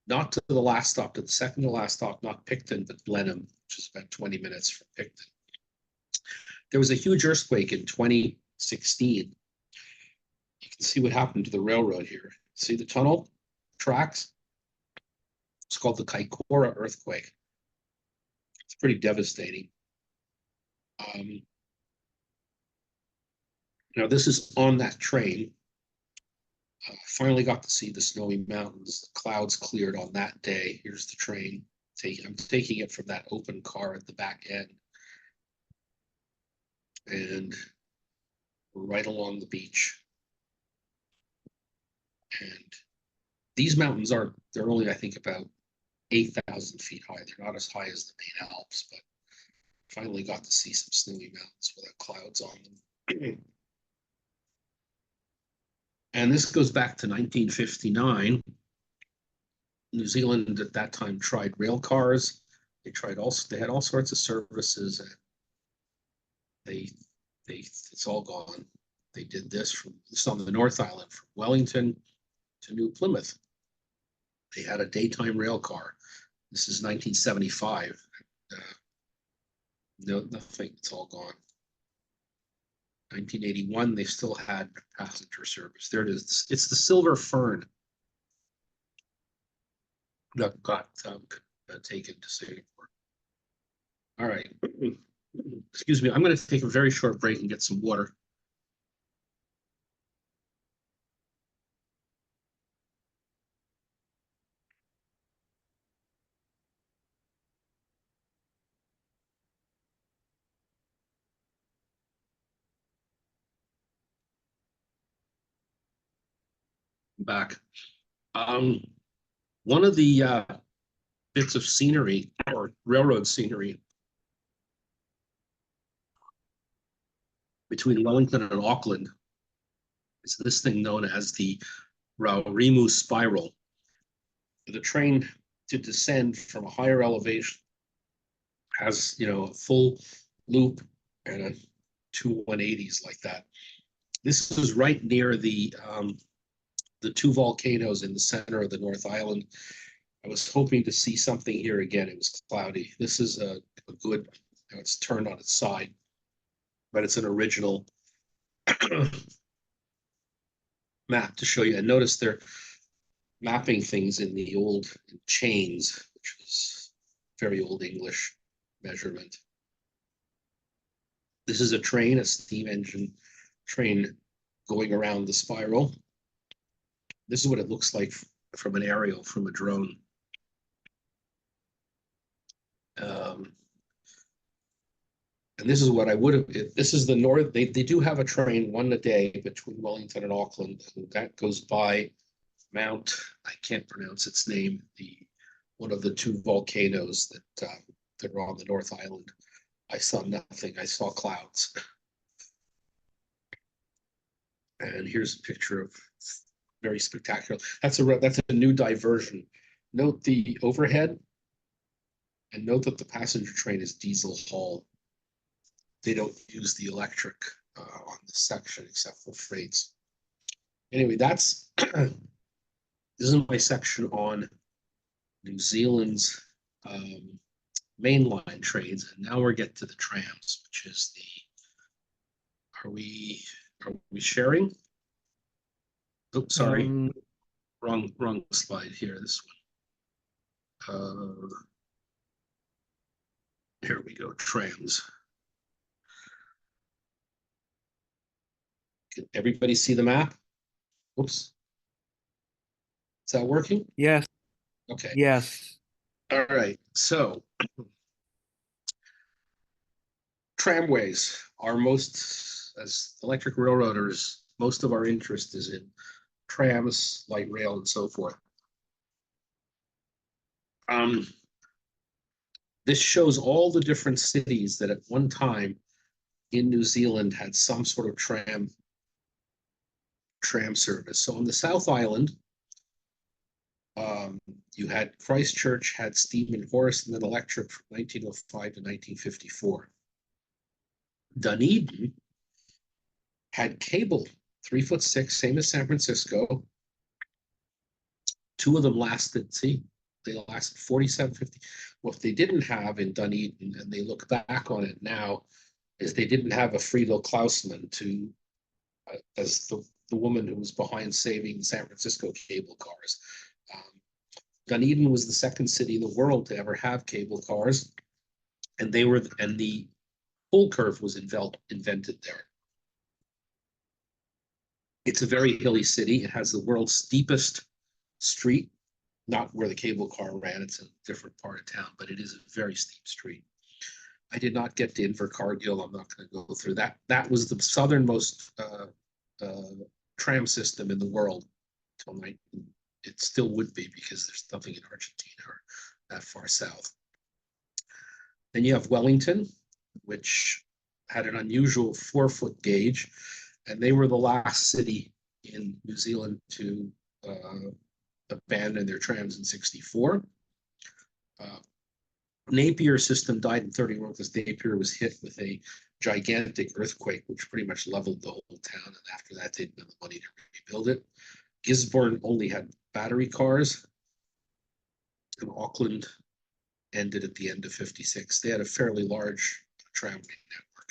not to the last stop, to the second to last stop, not Picton, but Blenheim, which is about 20 minutes from Picton. There was a huge earthquake in 2016. You can see what happened to the railroad here. See the tunnel tracks? It's called the Kaikoura earthquake. It's pretty devastating. Now this is on that train. Finally got to see the snowy mountains. The clouds cleared on that day. Here's the train. I'm taking it from that open car at the back end. And we're right along the beach. And these mountains they're only, I think, about 8,000 feet high. They're not as high as the main Alps, but finally got to see some snowy mountains without clouds on them. And this goes back to 1959. New Zealand at that time tried rail cars. They had all sorts of services. And it's all gone. They did this on the North Island from Wellington to New Plymouth. They had a daytime rail car. This is 1975. No, nothing. It's all gone. 1981, they still had passenger service. There it is. It's the Silver Fern that got taken to Singapore. All right. Excuse me. I'm going to take a very short break and get some water. Back. One of the bits of scenery or railroad scenery between Wellington and Auckland is this thing known as the Raurimu Spiral. The train to descend from a higher elevation has, a full loop and two 180s like that. This was right near the two volcanoes in the center of the North Island. I was hoping to see something here again. It was cloudy. This is a good, it's turned on its side, but it's an original map to show you. And notice they're mapping things in the old chains, which is very old English measurement. This is a train, a steam engine train going around the spiral. This is what it looks like from an aerial, from a drone. And this is what I would have, this is the north, they do have a train, one a day between Wellington and Auckland, and that goes by Mount, I can't pronounce its name, one of the two volcanoes that are on the North Island. I saw nothing, I saw clouds. And here's a picture of very spectacular. That's a new diversion. Note the overhead, and note that the passenger train is diesel haul. They don't use the electric on this section except for freights. Anyway, this is my section on New Zealand's mainline trains, and now we're getting to the trams, which is are we sharing? Oh, sorry, wrong slide here. This one. Here we go. Trams. Can everybody see the map? Oops. Is that working? Yes. Okay. Yes. All right. So tramways are as electric railroaders, most of our interest is in trams, light rail, and so forth. This shows all the different cities that at one time in New Zealand had some sort of tram service. So on the South Island, you had Christchurch had steam and horse, and then electric from 1905 to 1954. Dunedin had cable, 3'6", same as San Francisco. Two of them lasted, they lasted 47, 50. What they didn't have in Dunedin, and they look back on it now, is they didn't have a Friedel Klausmann as the woman who was behind saving San Francisco cable cars. Dunedin was the second city in the world to ever have cable cars, and the pull curve was invented there. It's a very hilly city. It has the world's steepest street, not where the cable car ran. It's a different part of town, but it is a very steep street. I did not get to Invercargill. I'm not going to go through that. That was the southernmost tram system in the world until 19. It still would be, because there's nothing in Argentina or that far south. Then you have Wellington, which had an unusual 4-foot gauge, and they were the last city in New Zealand to abandon their trams in 1964. Napier system died in 1931 because Napier was hit with a gigantic earthquake, which pretty much leveled the whole town, and after that they didn't have the money to rebuild it. Gisborne only had battery cars, and Auckland ended at the end of 1956. They had a fairly large tramway network.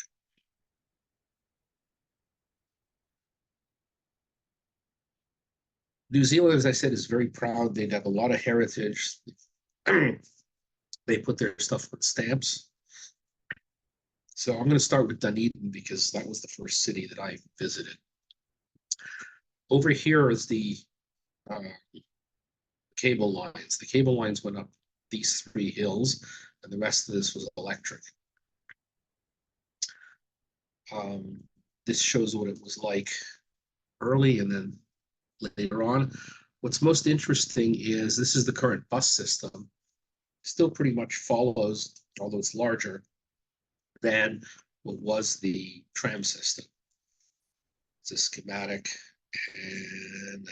New Zealand, as I said, is very proud. They have a lot of heritage. They put their stuff with stamps. So I'm going to start with Dunedin because that was the first city that I visited. Over here is the cable lines. The cable lines went up these 3 hills, and the rest of this was electric. This shows what it was like early and then later on. What's most interesting is this is the current bus system. Still pretty much follows, although it's larger than what was the tram system. It's a schematic and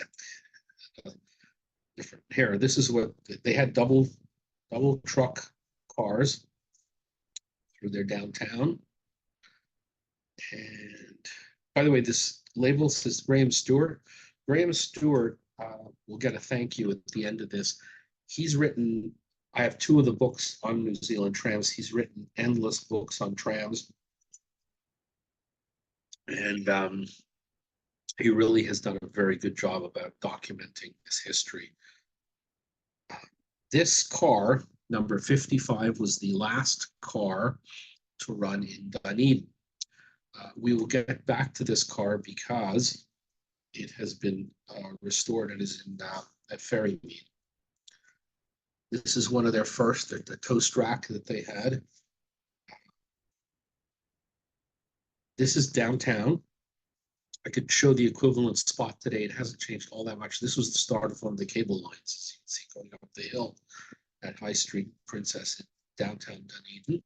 different here. This is what they had, double truck cars through their downtown. And by the way, this label says Graham Stewart. Graham Stewart will get a thank you at the end of this. He's written, I have 2 of the books on New Zealand trams. He's written endless books on trams. And he really has done a very good job about documenting this history. This car, number 55, was the last car to run in Dunedin. We will get back to this car because it has been restored and is in at Ferrymead. This is one of their first, the toast rack that they had. This is downtown. I could show the equivalent spot today. It hasn't changed all that much. This was the start of one of the cable lines, as you can see, going up the hill at High Street Princess in downtown Dunedin.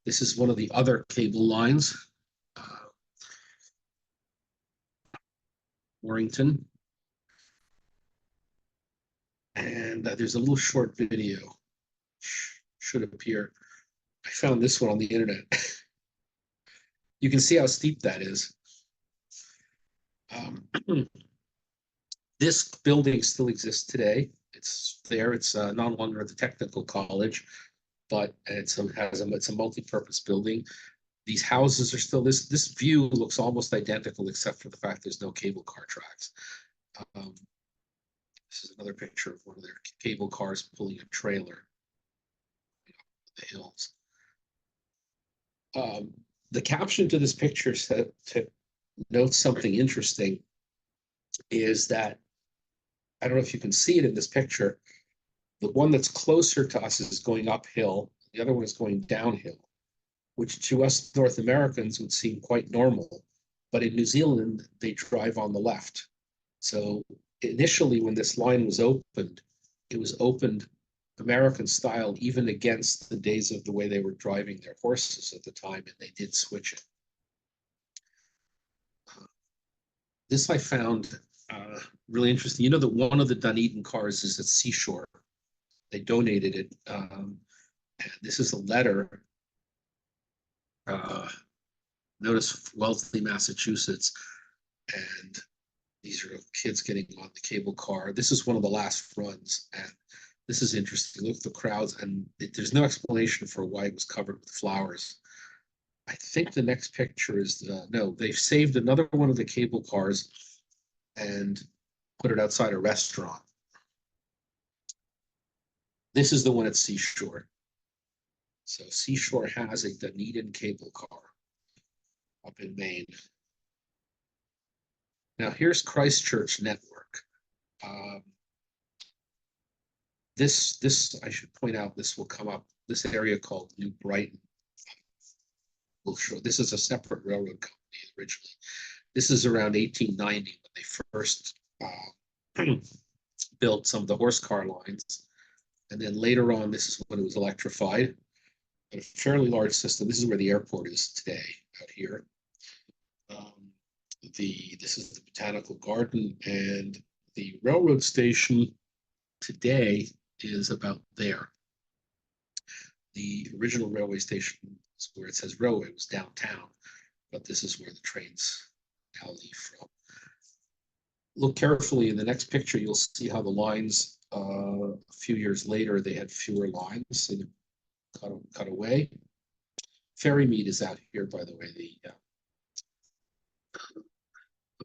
This is one of the other cable lines, Warrington. And there's a little short video, should appear. I found this one on the internet. You can see how steep that is. This building still exists today. It's there. It's no longer the technical college, but it's a multi-purpose building. These houses are still, this view looks almost identical except for the fact there's no cable car tracks. This is another picture of one of their cable cars pulling a trailer up the hills. The caption to this picture said to note something interesting is that, I don't know if you can see it in this picture, the one that's closer to us is going uphill, the other one is going downhill, which to us North Americans would seem quite normal, but in New Zealand, they drive on the left. So initially when this line was opened, it was opened American style, even against the days of the way they were driving their horses at the time, and they did switch it. This I found really interesting. You know that one of the Dunedin cars is at Seashore. They donated it. And this is a letter. Notice Wellesley, Massachusetts. And these are kids getting on the cable car. This is one of the last runs. And this is interesting. Look at the crowds. And there's no explanation for why it was covered with flowers. I think the next picture is, no, they've saved another one of the cable cars and put it outside a restaurant. This is the one at Seashore. So Seashore has a Dunedin cable car up in Maine. Now here's Christchurch Network. This, I should point out, this will come up, this area called New Brighton. We'll show, this is a separate railroad company originally. This is around 1890 when they first built some of the horse car lines. And then later on, this is when it was electrified. A fairly large system. This is where the airport is today, out here. This is the botanical garden, and the railroad station today is about there. The original railway station is where it says railway, was downtown, but this is where the trains now leave from. Look carefully in the next picture, you'll see how the lines, a few years later, they had fewer lines, so they're cut away. Ferrymead is out here, by the way,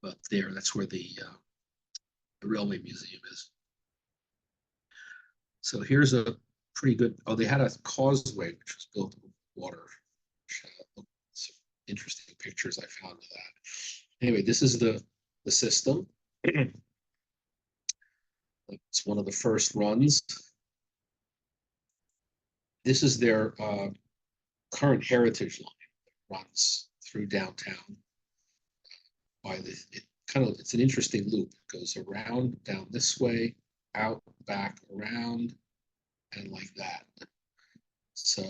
about there. That's where the railway museum is. So here's a pretty good, oh, they had a causeway which was built with water. Some interesting pictures I found of that. Anyway, this is the system. It's one of the first runs. This is their current heritage line that runs through downtown. It's an interesting loop. It goes around, down this way, out, back, around, and like that. So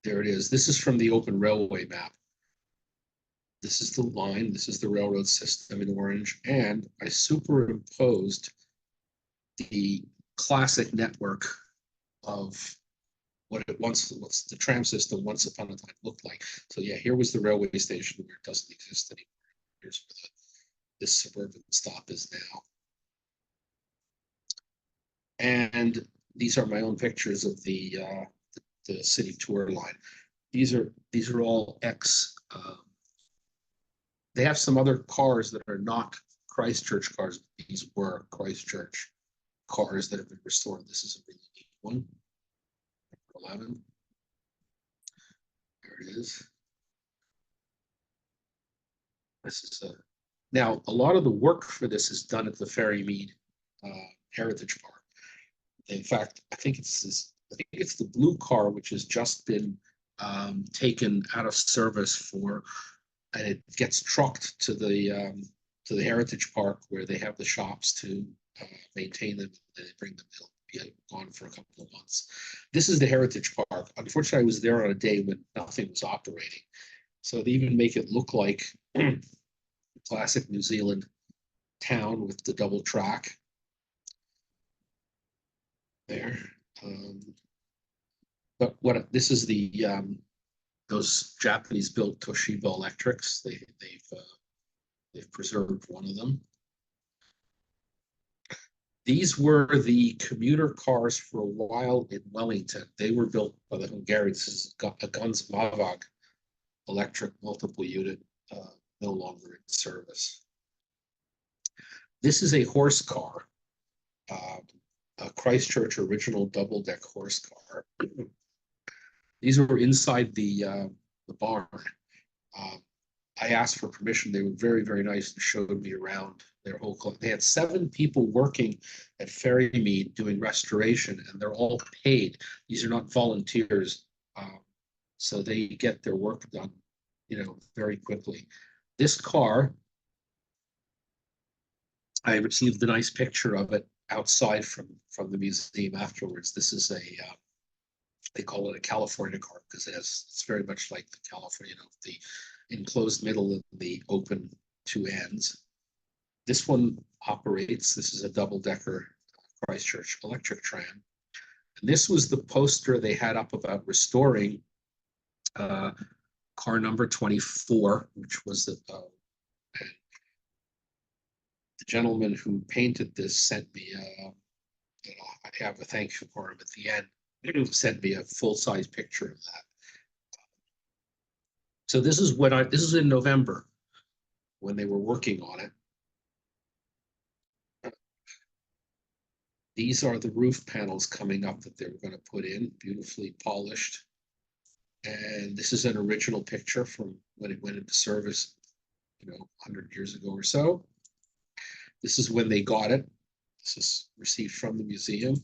There it is. This is from the open railway map. This is the line, this is the railroad system in orange, and I superimposed the classic network of what's the tram system once upon a time looked like. So yeah, here was the railway station where it doesn't exist anymore. Here's where this suburban stop is now. And these are my own pictures of the city tour line. These are all they have some other cars that are not Christchurch cars. These were Christchurch cars that have been restored. This is a really neat one. Number 11. There it is. This is now a lot of the work for this is done at the Ferrymead Heritage Park. In fact, I think it's the blue car which has just been taken out of service and it gets trucked to the Heritage Park where they have the shops to maintain them. And they bring them. They'll be gone for a couple of months. This is the Heritage Park. Unfortunately, I was there on a day when nothing was operating, so they even make it look like a classic New Zealand town with the double track there. But what this is the those Japanese-built Toshiba electrics. They've preserved one of them. These were the commuter cars for a while in Wellington. They were built by the Hungarians. This is a Guns Mavag electric multiple unit, no longer in service. This is a horse car, a Christchurch original double-deck horse car. These were inside the barn. I asked for permission. They were very, very nice and showed me around their whole club. They had 7 people working at Ferrymead doing restoration, and they're all paid. These are not volunteers, so they get their work done, very quickly. This car, I received a nice picture of it outside from the museum afterwards. This is they call it a California car because it's very much like the California, the enclosed middle and the open 2 ends. This one operates. This is a double-decker Christchurch electric tram. And this was the poster they had up about restoring car number 24, which was the gentleman who painted this sent me I have a thank you for him at the end. Sent me a full-size picture of that. So this is in November when they were working on it. These are the roof panels coming up that they were going to put in, beautifully polished. And this is an original picture from when it went into service, 100 years ago or so. This is when they got it. This is received from the museum.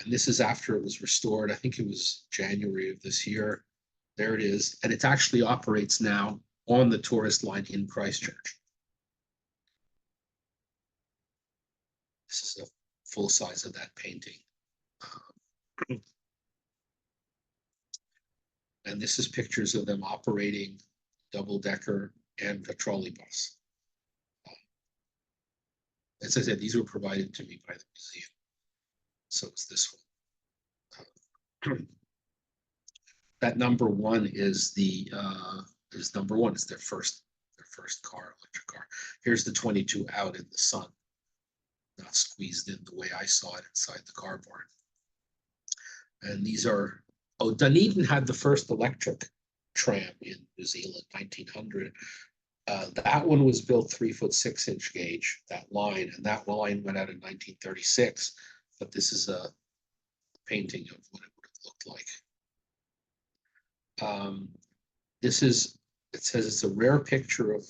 And this is after it was restored. I think it was January of this year. There it is. And it actually operates now on the tourist line in Christchurch. This is a full size of that painting. And this is pictures of them operating double-decker and a trolley bus. As I said, these were provided to me by the museum. So it's this one. That number 1 is number 1. It's their first car, electric car. Here's the 22 out in the sun, not squeezed in the way I saw it inside the car barn. And these are Dunedin had the first electric tram in New Zealand, 1900. That one was built 3-foot 6-inch gauge, that line, and that line went out in 1936. But this is a painting of what it would have looked like. It says it's a rare picture of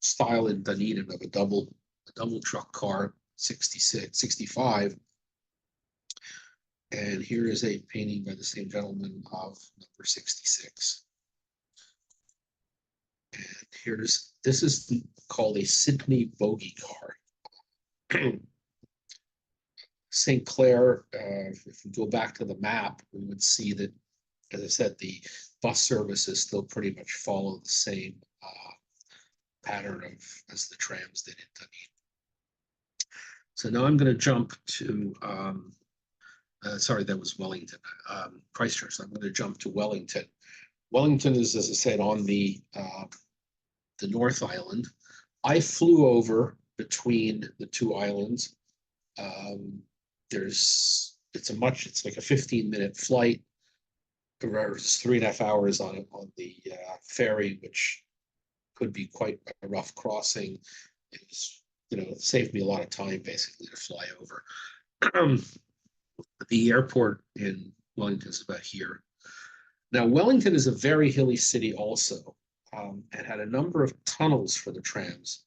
style in Dunedin of a double truck car, 65. And here is a painting by the same gentleman of number 66. And this is called a Sydney Bogie car. St. Clair, if we go back to the map, we would see that as I said, the bus services still pretty much follow the same pattern of as the trams did in Dunedin. So now I'm going to jump to, sorry, that was Wellington, Christchurch. So I'm going to jump to Wellington. Wellington is, as I said, on the North Island. I flew over between the two islands. It's like a 15-minute flight. It's 3.5 hours on the ferry, which could be quite a rough crossing. It was, it saved me a lot of time basically to fly over. The airport in Wellington is about here. Now, Wellington is a very hilly city also, and had a number of tunnels for the trams.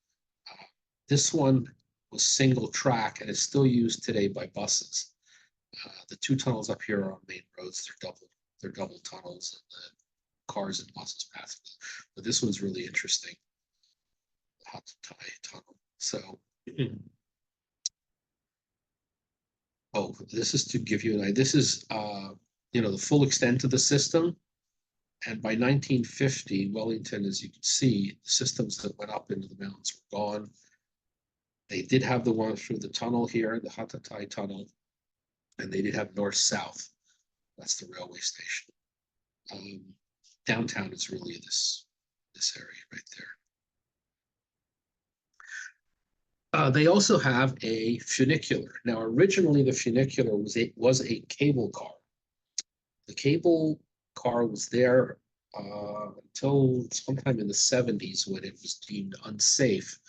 This one was single track and is still used today by buses. The two tunnels up here are on main roads. They're double tunnels, and the cars and buses pass through. But this one's really interesting. The Hatatai tunnel. So, this is to give you an idea. This is, the full extent of the system. And by 1950, Wellington, as you can see, the systems that went up into the mountains were gone. They did have the one through the tunnel here, the Hatatai tunnel, and they did have north-south. That's the railway station. Downtown is really this area right there. They also have a funicular. Now, originally the funicular was a cable car. The cable car was there until sometime in the 70s when it was deemed unsafe.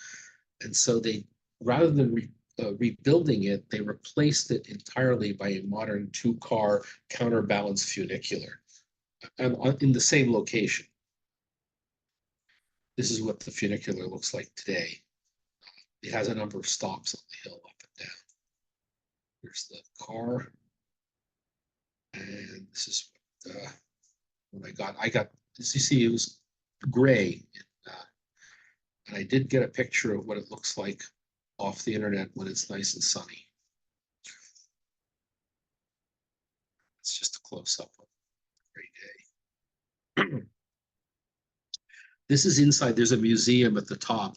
And so they, rather than rebuilding it, they replaced it entirely by a modern two-car counterbalance funicular and in the same location. This is what the funicular looks like today. It has a number of stops on the hill up and down. Here's the car. And this is what I got, as you see, it was gray. And I did get a picture of what it looks like off the internet when it's nice and sunny. It's just a close-up of a great day. This is inside. There's a museum at the top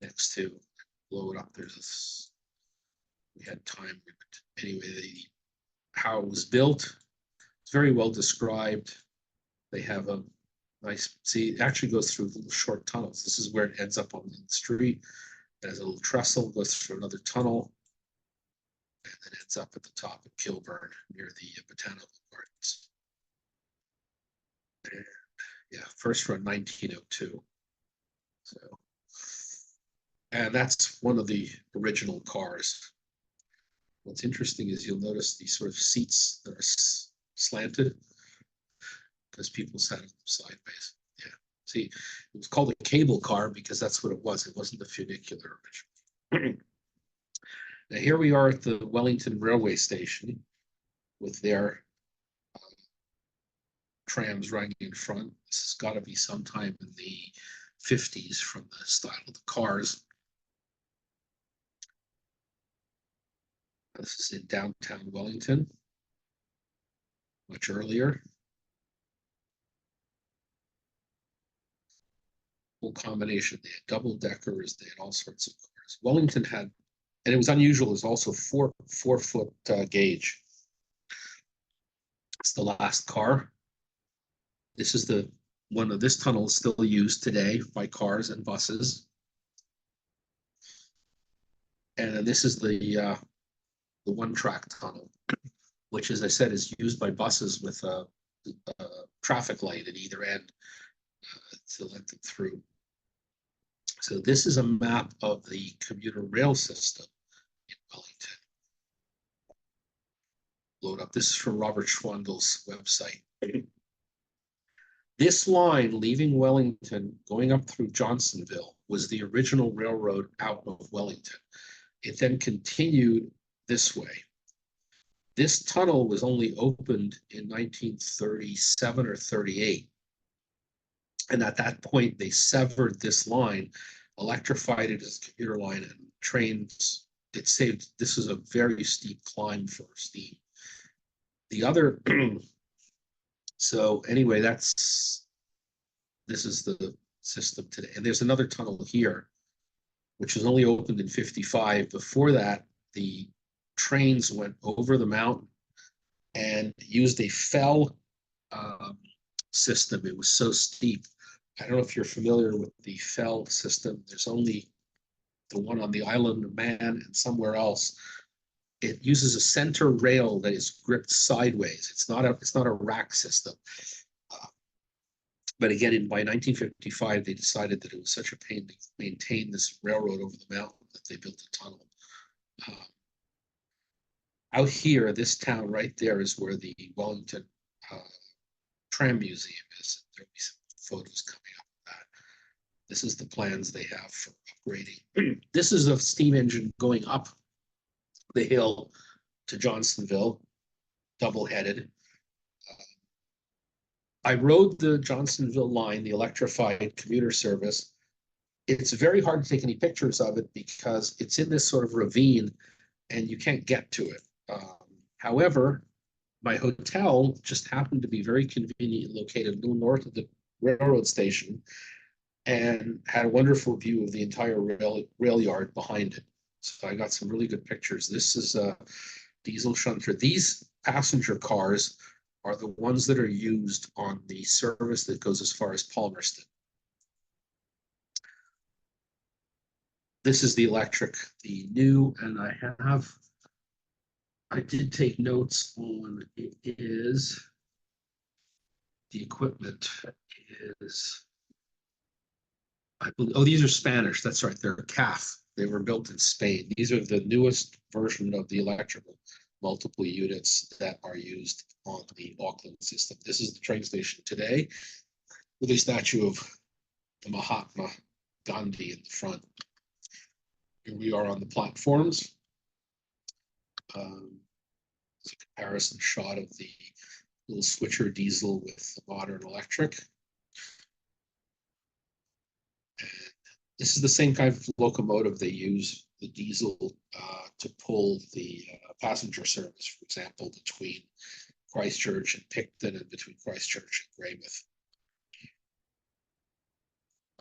next to, blow it up. We had time. Anyway, how it was built, it's very well described. They have a nice, see, it actually goes through little short tunnels. This is where it ends up on the street. It has a little trestle, goes through another tunnel, and then ends up at the top of Kilburn near the botanical gardens. And yeah, first run 1902. So, and that's one of the original cars. What's interesting is you'll notice these sort of seats that are slanted because people sat on them sideways. Yeah, see, it was called a cable car because that's what it was. It wasn't the funicular originally. Now here we are at the Wellington Railway Station with their trams running in front. This has got to be sometime in the 50s from the style of the cars. This is in downtown Wellington, much earlier. Full combination. They had double deckers, they had all sorts of cars. Wellington had, and it was unusual, it was also four-foot gauge. It's the last car. This is the one of this tunnel is still used today by cars and buses. And then this is the one-track tunnel, which, as I said, is used by buses with a traffic light at either end to let them through. So this is a map of the commuter rail system in Wellington. Load up. This is from Robert Schwandel's website. This line leaving Wellington, going up through Johnsonville, was the original railroad out of Wellington. It then continued this way. This tunnel was only opened in 1937 or 38. And at that point, they severed this line, electrified it as a commuter line, and trains, it saved, this is a very steep climb for steam. The other, so anyway, this is the system today. And there's another tunnel here, which was only opened in 55. Before that, the trains went over the mountain and used a fell system. It was so steep. I don't know if you're familiar with the fell system. There's only the one on the island of Man and somewhere else. It uses a center rail that is gripped sideways. It's not a rack system. But again, by 1955, they decided that it was such a pain to maintain this railroad over the mountain that they built a tunnel. Out here, this town right there is where the Wellington Tram Museum is. There'll be some photos coming up of that. This is the plans they have for upgrading. This is a steam engine going up the hill to Johnsonville, double-headed. I rode the Johnsonville line, the electrified commuter service. It's very hard to take any pictures of it because it's in this sort of ravine and you can't get to it. However, my hotel just happened to be very conveniently located a little north of the railroad station and had a wonderful view of the entire rail yard behind it. So I got some really good pictures. This is a diesel shunter. These passenger cars are the ones that are used on the service that goes as far as Palmerston. This is the electric, the new, and I did take notes on it is, the equipment is, I believe, oh, these are Spanish, that's right, they're CAF. They were built in Spain. These are the newest version of the electrical multiple units that are used on the Auckland system. This is the train station today with a statue of the Mahatma Gandhi in the front. Here we are on the platforms. It's a comparison shot of the little switcher diesel with the modern electric. And this is the same kind of locomotive they use, the diesel, to pull the passenger service, for example, between Christchurch and Picton and between Christchurch and Greymouth.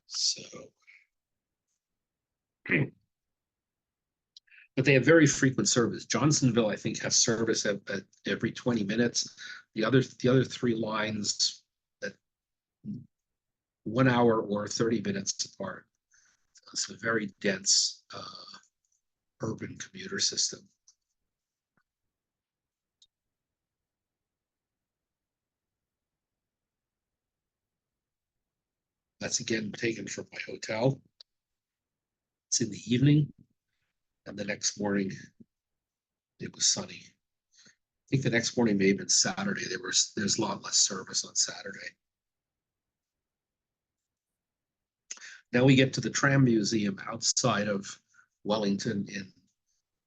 So, but they have very frequent service. Johnsonville, I think, has service at every 20 minutes. The other three lines at 1 hour or 30 minutes apart. It's a very dense urban commuter system. That's again taken from my hotel. It's in the evening, and the next morning it was sunny. I think the next morning may have been Saturday. There's a lot less service on Saturday. Now we get to the Tram Museum outside of Wellington in,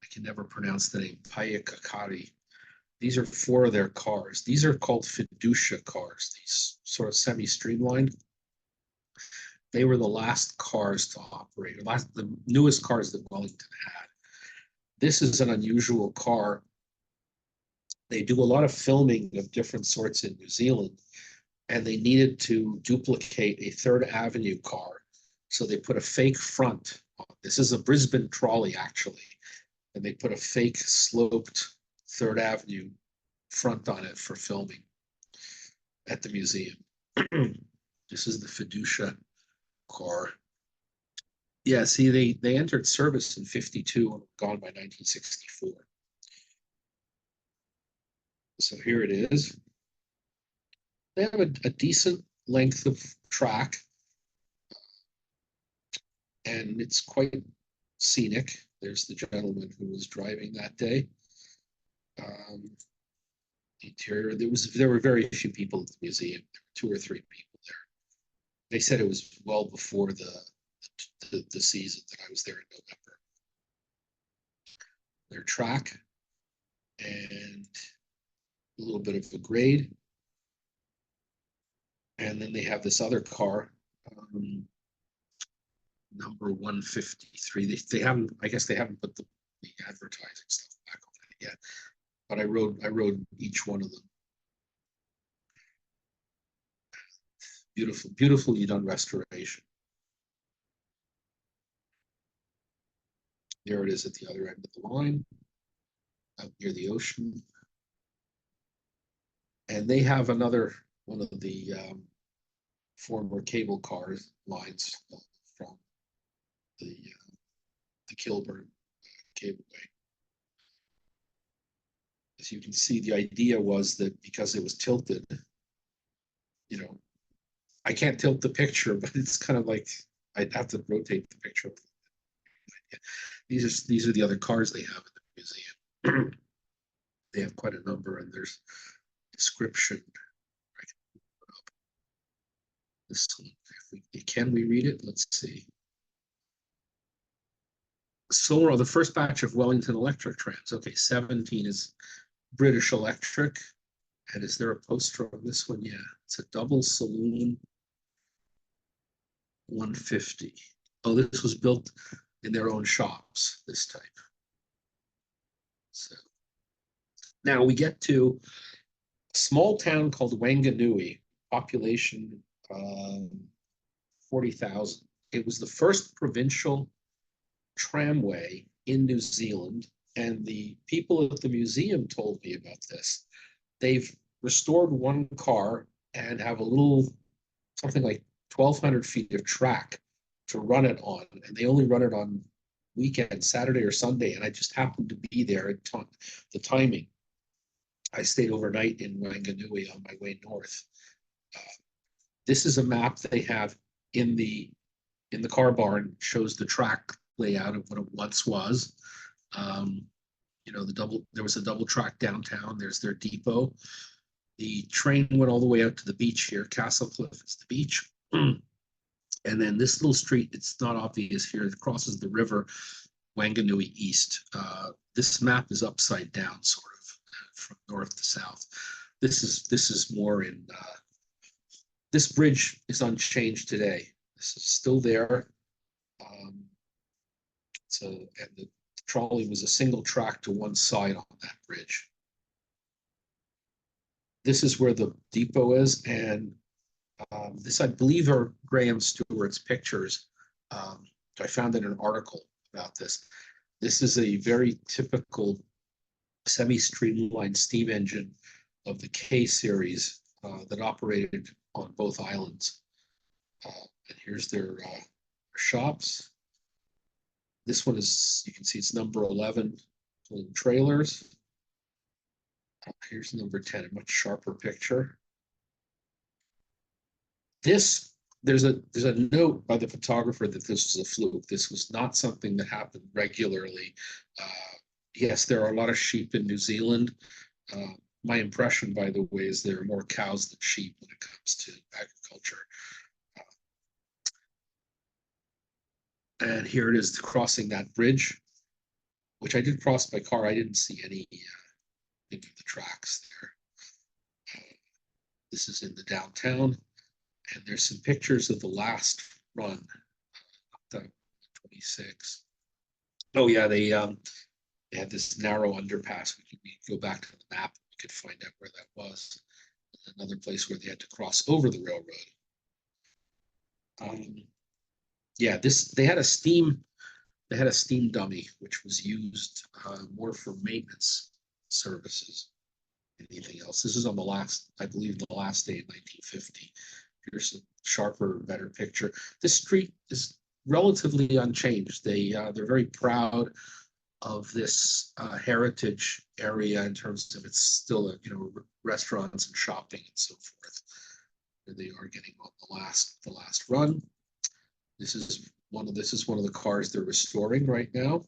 I can never pronounce the name, Paikakari. These are 4 of their cars. These are called Fiducia cars, these sort of semi-streamlined. They were the last cars to operate, the newest cars that Wellington had. This is an unusual car. They do a lot of filming of different sorts in New Zealand, and they needed to duplicate a 3rd Avenue car. So they put a fake front on. This is a Brisbane trolley, actually. And they put a fake sloped 3rd Avenue front on it for filming at the museum. This is the Fiducia car. Yeah, see, they entered service in 52 and were gone by 1964. So here it is. They have a decent length of track, and it's quite scenic. There's the gentleman who was driving that day. The interior, there were very few people at the museum. There were 2 or 3 people there. They said it was well before the season that I was there in November. Their track and a little bit of a grade. And then they have this other car, number 153. They haven't, I guess they haven't put the advertising stuff back on it yet. but I rode each one of them. Beautifully done restoration. There it is at the other end of the line, out near the ocean. And they have another one of the former cable cars lines from the Kilburn cableway. As you can see, the idea was that because it was tilted, you know, I can't tilt the picture, but it's kind of like I'd have to rotate the picture. These are the other cars they have in the museum. They have quite a number, and there's description. This one, can we read it? Let's see. Solar, the first batch of Wellington electric trams. Okay, 17 is British Electric. And is there a poster on this one? Yeah, it's a double saloon 150. Oh, this was built in their own shops, this type. So now we get to a small town called Wanganui, population 40,000. It was the first provincial tramway in New Zealand, and the people at the museum told me about this. They've restored one car and have a little, something like 1,200 feet of track to run it on, and they only run it on weekend, Saturday or Sunday, and I just happened to be there at the timing. I stayed overnight in Wanganui on my way north. This is a map they have in the car barn, shows the track layout of what it once was. You know, there was a double track downtown. There's their depot. The train went all the way out to the beach here. Castle Cliff is the beach. And then this little street, it's not obvious here, it crosses the river Wanganui East. This map is upside down, sort of, from north to south. This is more in, this bridge is unchanged today. This is still there. And the trolley was a single track to one side on that bridge. This is where the depot is, and this, I believe, are Graham Stewart's pictures. I found in an article about this. This is a very typical semi-streamlined steam engine of the K series that operated on both islands. And here's their shops. This one is, you can see it's number 11, trailers. Here's number 10, a much sharper picture. There's a note by the photographer that this was a fluke. This was not something that happened regularly. Yes, there are a lot of sheep in New Zealand. My impression, by the way, is there are more cows than sheep when it comes to agriculture. And here it is, crossing that bridge, which I did cross by car. I didn't see any of the tracks there. This is in the downtown, and there's some pictures of the last run, the 26. Oh yeah, they had this narrow underpass. We could go back to the map. We could find out where that was. Another place where they had to cross over the railroad. Yeah, they had a steam dummy, which was used more for maintenance services than anything else. This is on the last, I believe, the last day in 1950. Here's a sharper, better picture. This street is relatively unchanged. They're very proud of this heritage area in terms of it's still restaurants and shopping and so forth. And they are getting on the last run. This is one of the cars they're restoring right now.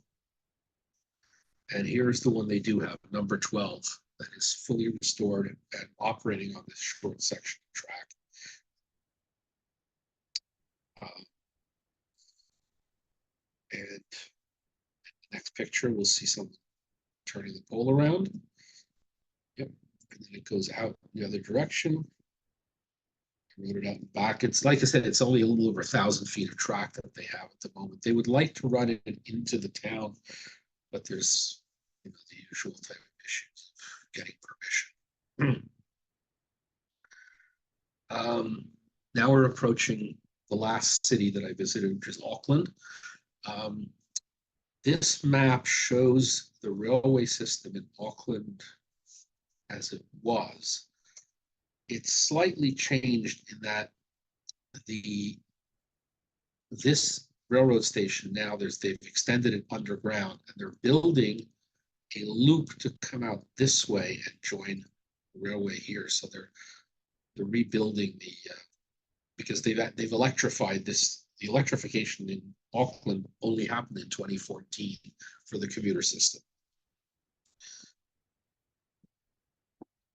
And here's the one they do have, number 12, that is fully restored and operating on this short section of track. And in the next picture, we'll see someone turning the pole around. Yep, and then it goes out the other direction. Wrote it out and back. It's like I said, it's only a little over 1,000 feet of track that they have at the moment. They would like to run it into the town, but there's the usual type of issues now we're approaching the last city that I visited, which is Auckland. This map shows the railway system in Auckland as it was. It's slightly changed in that this railroad station now they've extended it underground, and they're building a loop to come out this way and join the railway here. So they're rebuilding the because they've electrified this. The electrification in Auckland only happened in 2014 for the commuter system.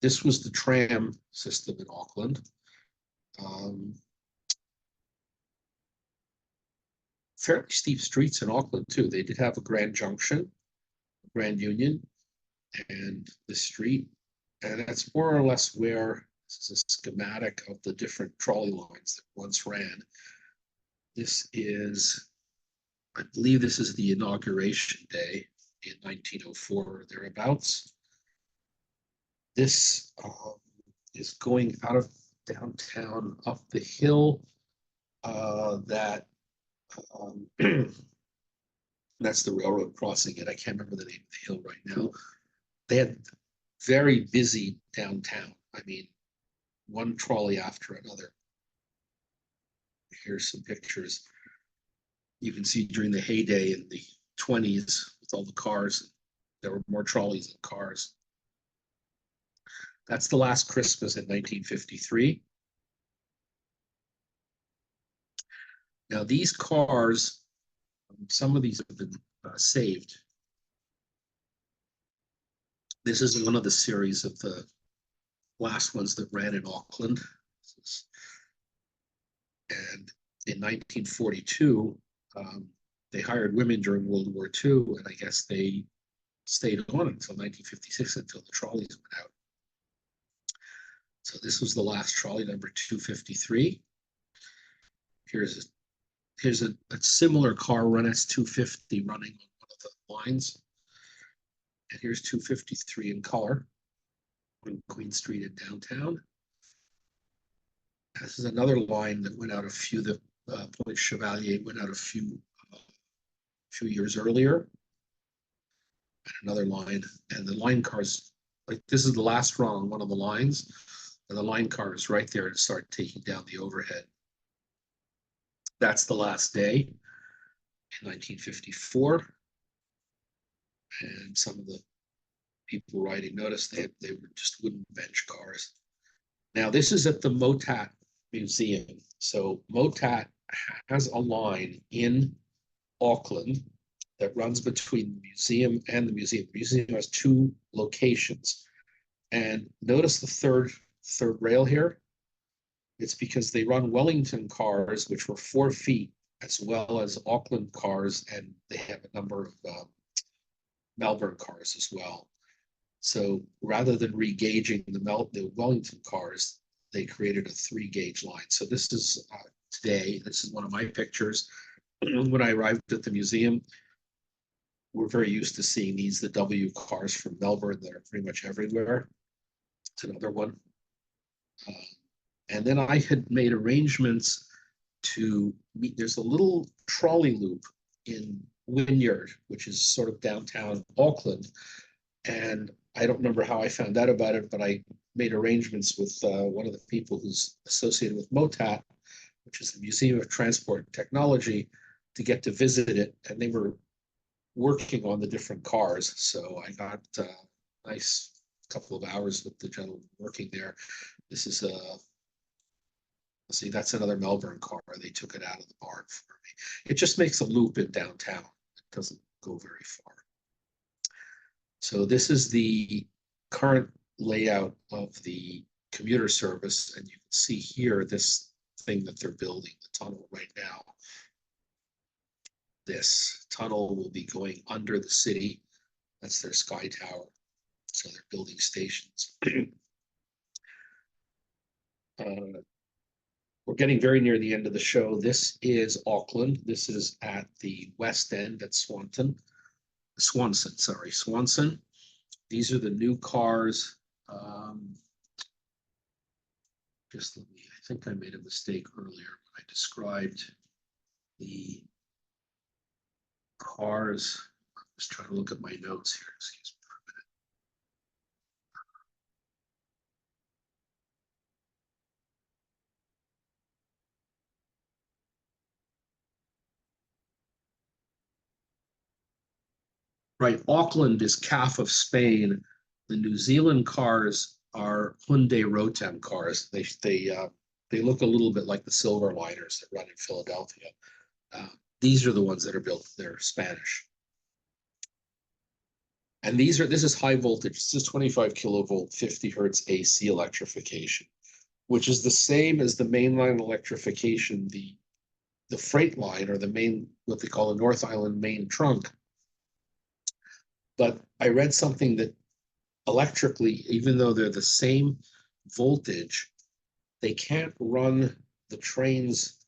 This was the tram system in Auckland. Fairly steep streets in Auckland too. They did have a Grand Junction, Grand Union, and the street. And that's more or less where this is a schematic of the different trolley lines that once ran. This is, I believe this is the inauguration day in 1904 or thereabouts. This is going out of downtown up the hill that's the railroad crossing it. I can't remember the name of the hill right now. They had very busy downtown. I mean, one trolley after another. Here's some pictures. You can see during the heyday in the 20s with all the cars, there were more trolleys than cars. That's the last Christmas in 1953. Now these cars, some of these have been saved. This is one of the series of the last ones that ran in Auckland. And in 1942, they hired women during World War II, and I guess they stayed on until 1956 until the trolleys went out. So this was the last trolley, number 253. Here's a similar car, run S250, running on one of the lines. And here's 253 in color on Queen Street in downtown. This is another line that went out a few, the Point Chevalier went out a few years earlier. And another line, and the line cars, like this is the last run on one of the lines, and the line car is right there to start taking down the overhead. That's the last day in 1954. And some of the people riding, notice they were just wooden bench cars. Now this is at the Motat Museum. So Motat has a line in Auckland that runs between the museum and the museum. The museum has two locations. And notice the third rail here. It's because they run Wellington cars, which were 4 feet, as well as Auckland cars, and they have a number of Melbourne cars as well. So rather than re-gauging the Wellington cars, they created a 3-gauge line. So this is today, this is one of my pictures. When I arrived at the museum, we're very used to seeing these, the W cars from Melbourne that are pretty much everywhere. It's another one. And then I had made arrangements to meet, there's a little trolley loop in Wynyard, which is sort of downtown Auckland. And I don't remember how I found out about it, but I made arrangements with one of the people who's associated with MOTAT, which is the Museum of Transport and Technology, to get to visit it. And they were working on the different cars. So I got a nice couple of hours with the gentleman working there. This is let's see, that's another Melbourne car. They took it out of the barn for me. It just makes a loop in downtown. It doesn't go very far. So this is the current layout of the commuter service. And you can see here, this thing that they're building, the tunnel right now. This tunnel will be going under the city. That's their Sky Tower. So they're building stations. We're getting very near the end of the show. This is Auckland. This is at the West End at Swanson. These are the new cars. Just let me, I think I made a mistake earlier when I described the cars. I'm just trying to look at my notes here. Excuse me for a minute. Right, Auckland is CAF of Spain. The New Zealand cars are Hyundai Rotem cars. They look a little bit like the silver liners that run in Philadelphia. These are the ones that are built. They're Spanish. And this is high voltage. This is 25 kilovolt, 50 hertz AC electrification, which is the same as the mainline electrification, the freight line, or the main, what they call the North Island main trunk. But I read something that electrically, even though they're the same voltage, they can't run the trains.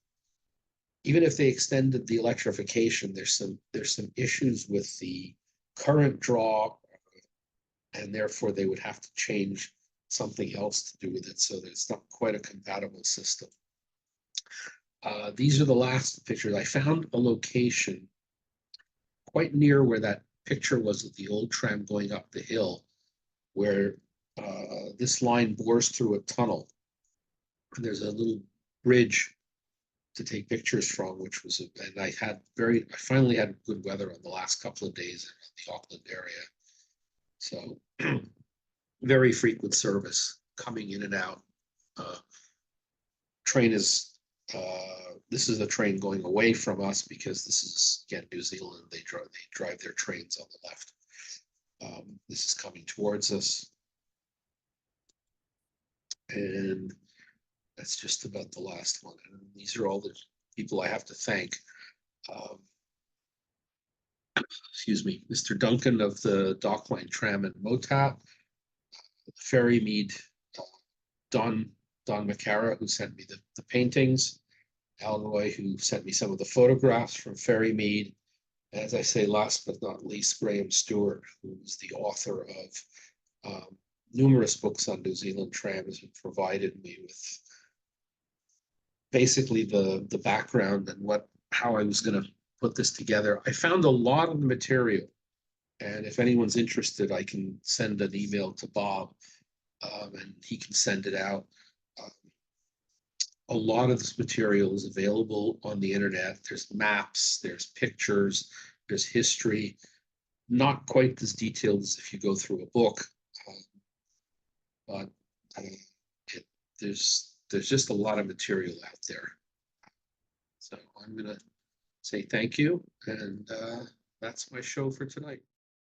Even if they extended the electrification, there's some issues with the current draw, and therefore they would have to change something else to do with it, so that it's not quite a compatible system. These are the last pictures. I found a location quite near where that picture was of the old tram going up the hill, where this line bores through a tunnel. And there's a little bridge to take pictures from, which was, and I finally had good weather on the last couple of days in the Auckland area. So very frequent service coming in and out. Train is, this is a train going away from us because this is, again, New Zealand. They drive their trains on the left. This is coming towards us. And that's just about the last one. And these are all the people I have to thank. Excuse me, Mr. Duncan of the Dockline Tram and Motap, Ferry Mead, Don McCara, who sent me the paintings, Alan Roy, who sent me some of the photographs from Ferry Mead. As I say, last but not least, Graham Stewart, who is the author of numerous books on New Zealand trams, and provided me with basically the background and how I was going to put this together. I found a lot of the material, and if anyone's interested, I can send an email to Bob, and he can send it out. A lot of this material is available on the internet. There's maps, there's pictures, there's history, not quite as detailed as if you go through a book, but there's just a lot of material out there. So I'm going to say thank you, and that's my show for tonight.